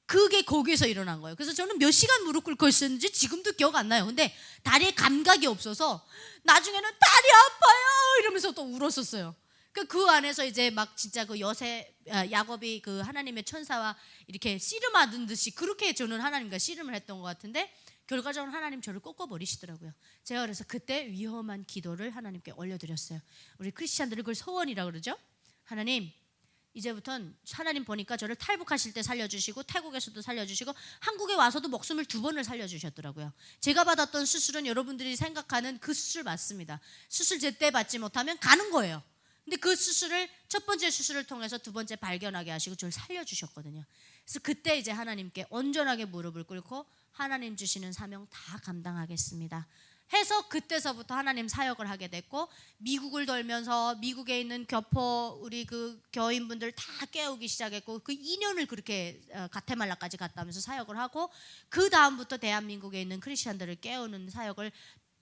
그게 거기에서 일어난 거예요. 그래서 저는 몇 시간 무릎 꿇고 있었는지 지금도 기억 안 나요. 근데 다리에 감각이 없어서 나중에는 다리 아파요 이러면서 또 울었었어요. 그 안에서 이제 막 진짜 그 야곱이 그 하나님의 천사와 이렇게 씨름하던 듯이 그렇게 저는 하나님과 씨름을 했던 것 같은데 결과적으로 하나님 저를 꺾어버리시더라고요. 제가 그래서 그때 위험한 기도를 하나님께 올려드렸어요. 우리 크리스찬들은 그걸 소원이라고 그러죠. 하나님 이제부터는 하나님 보니까 저를 탈북하실 때 살려주시고 태국에서도 살려주시고 한국에 와서도 목숨을 2번을 살려주셨더라고요. 제가 받았던 수술은 여러분들이 생각하는 그 수술 맞습니다. 수술 제때 받지 못하면 가는 거예요. 근데 그 수술을 첫 번째 수술을 통해서 2번째 발견하게 하시고 저를 살려주셨거든요. 그래서 그때 이제 하나님께 온전하게 무릎을 꿇고 하나님 주시는 사명 다 감당하겠습니다 해서 그때서부터 하나님 사역을 하게 됐고, 미국을 돌면서 미국에 있는 교포 우리 그 교인분들 다 깨우기 시작했고, 그 2년을 그렇게 가테말라까지 갔다 오면서 사역을 하고, 그 다음부터 대한민국에 있는 크리스천들을 깨우는 사역을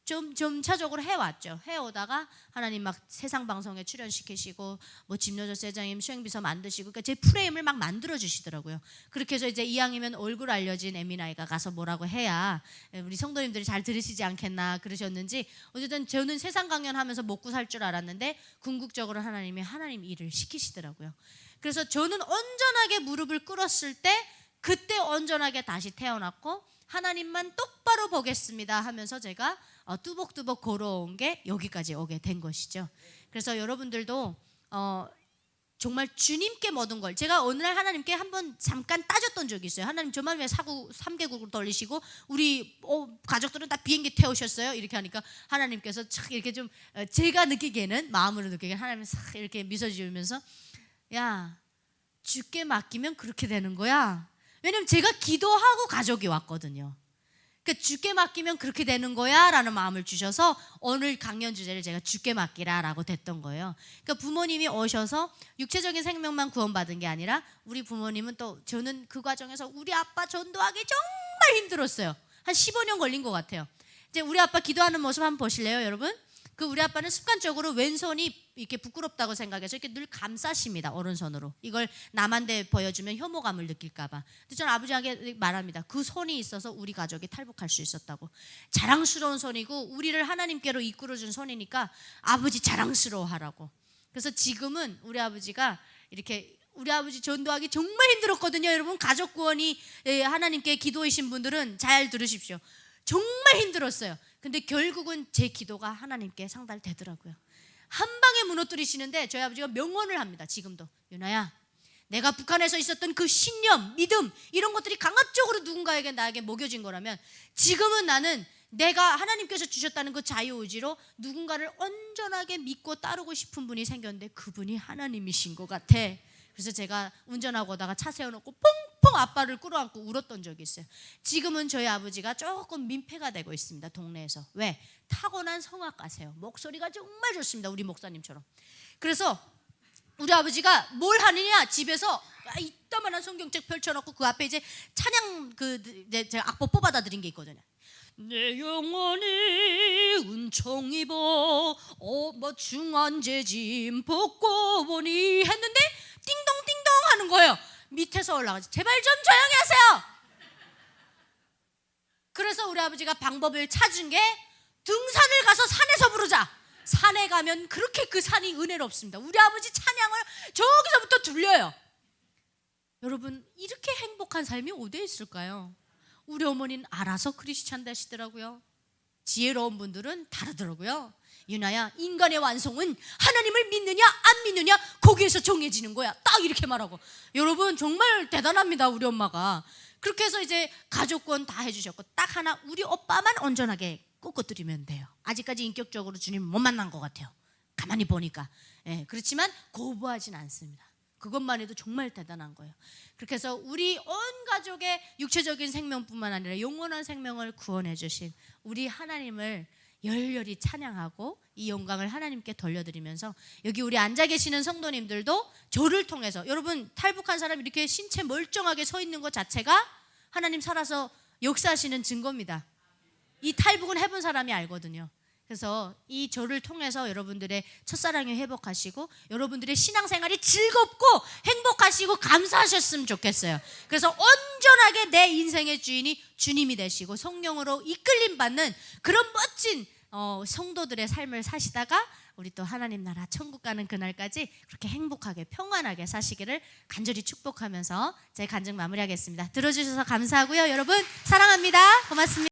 좀 점차적으로 해왔죠. 해오다가 하나님 막 세상 방송에 출연시키시고, 뭐 집노조 세장님 수행비서 만드시고, 그러니까 제 프레임을 막 만들어 주시더라고요. 그렇게 해서 이제 이왕이면 얼굴 알려진 에미나이가 가서 뭐라고 해야 우리 성도님들이 잘 들으시지 않겠나 그러셨는지, 어쨌든 저는 세상 강연하면서 먹고 살 줄 알았는데 궁극적으로 하나님 일을 시키시더라고요. 그래서 저는 온전하게 무릎을 꿇었을 때 그때 온전하게 다시 태어났고, 하나님만 똑바로 보겠습니다 하면서 제가 뚜벅뚜벅 걸어온 게 여기까지 오게 된 것이죠. 그래서 여러분들도 정말 주님께 모든 걸, 제가 어느 날 하나님께 한번 잠깐 따졌던 적이 있어요. 하나님, 저만 왜 사구 3개국으로 돌리시고 우리 가족들은 다 비행기 태우셨어요? 이렇게 하니까 하나님께서 착 이렇게 좀 제가 느끼기에는, 마음으로 느끼기에는 하나님이 싹 이렇게 미소 지으면서, 야, 주께 맡기면 그렇게 되는 거야. 왜냐면 제가 기도하고 가족이 왔거든요. 그러니까 주께 맡기면 그렇게 되는 거야 라는 마음을 주셔서 오늘 강연 주제를 제가 주께 맡기라 라고 됐던 거예요. 그러니까 부모님이 오셔서 육체적인 생명만 구원받은 게 아니라, 우리 부모님은 또, 저는 그 과정에서 우리 아빠 전도하기 정말 힘들었어요. 한 15년 걸린 것 같아요. 이제 우리 아빠 기도하는 모습 한번 보실래요, 여러분? 그 우리 아빠는 습관적으로 왼손이 이렇게 부끄럽다고 생각해서 이렇게 늘 감싸십니다, 오른손으로. 이걸 남한테 보여주면 혐오감을 느낄까봐. 근데 저는 아버지에게 말합니다. 그 손이 있어서 우리 가족이 탈북할 수 있었다고. 자랑스러운 손이고 우리를 하나님께로 이끌어준 손이니까 아버지 자랑스러워하라고. 그래서 지금은 우리 아버지가 이렇게, 우리 아버지 전도하기 정말 힘들었거든요. 여러분, 가족 구원이 하나님께 기도이신 분들은 잘 들으십시오. 정말 힘들었어요. 근데 결국은 제 기도가 하나님께 상달되더라고요. 한 방에 무너뜨리시는데 저희 아버지가 명언을 합니다. 지금도. 윤아야, 내가 북한에서 있었던 그 신념, 믿음, 이런 것들이 강압적으로 누군가에게 나에게 먹여진 거라면, 지금은 나는 내가 하나님께서 주셨다는 그 자유의지로 누군가를 온전하게 믿고 따르고 싶은 분이 생겼는데 그분이 하나님이신 것 같아. 그래서 제가 운전하고 오다가 차 세워놓고 펑펑 아빠를 끌어안고 울었던 적이 있어요. 지금은 저희 아버지가 조금 민폐가 되고 있습니다, 동네에서. 왜? 타고난 성악가세요. 목소리가 정말 좋습니다, 우리 목사님처럼. 그래서 우리 아버지가 뭘 하느냐, 집에서 이따만한 성경책 펼쳐놓고 그 앞에 이제 찬양, 제가 악보 뽑아다 드린 게 있거든요. 내 영혼이 은총 입어 중한제짐 벗고 보니 했는데 띵동띵동 하는 거예요. 밑에서 올라가지. 제발 좀 조용히 하세요. 그래서 우리 아버지가 방법을 찾은 게, 등산을 가서 산에서 부르자. 산에 가면 그렇게 그 산이 은혜롭습니다. 우리 아버지 찬양을 저기서부터 들려요. 여러분, 이렇게 행복한 삶이 어디에 있을까요? 우리 어머니는 알아서 크리스찬 되시더라고요. 지혜로운 분들은 다르더라고요. 윤아야, 인간의 완성은 하나님을 믿느냐 안 믿느냐 거기에서 정해지는 거야. 딱 이렇게 말하고. 여러분, 정말 대단합니다, 우리 엄마가. 그렇게 해서 이제 가족권 다 해주셨고, 딱 하나, 우리 오빠만 온전하게 꺾어드리면 돼요. 아직까지 인격적으로 주님 못 만난 것 같아요, 가만히 보니까. 그렇지만 거부하진 않습니다. 그것만 해도 정말 대단한 거예요. 그렇게 해서 우리 온 가족의 육체적인 생명뿐만 아니라 영원한 생명을 구원해 주신 우리 하나님을 열렬히 찬양하고 이 영광을 하나님께 돌려드리면서, 여기 우리 앉아 계시는 성도님들도 저를 통해서, 여러분, 탈북한 사람이 이렇게 신체 멀쩡하게 서 있는 것 자체가 하나님 살아서 역사하시는 증거입니다. 이 탈북은 해본 사람이 알거든요. 그래서 이 저를 통해서 여러분들의 첫사랑이 회복하시고 여러분들의 신앙생활이 즐겁고 행복하시고 감사하셨으면 좋겠어요. 그래서 온전하게 내 인생의 주인이 주님이 되시고 성령으로 이끌림 받는 그런 멋진 성도들의 삶을 사시다가 우리 또 하나님 나라 천국 가는 그날까지 그렇게 행복하게 평안하게 사시기를 간절히 축복하면서 제 간증 마무리하겠습니다. 들어주셔서 감사하고요. 여러분 사랑합니다. 고맙습니다.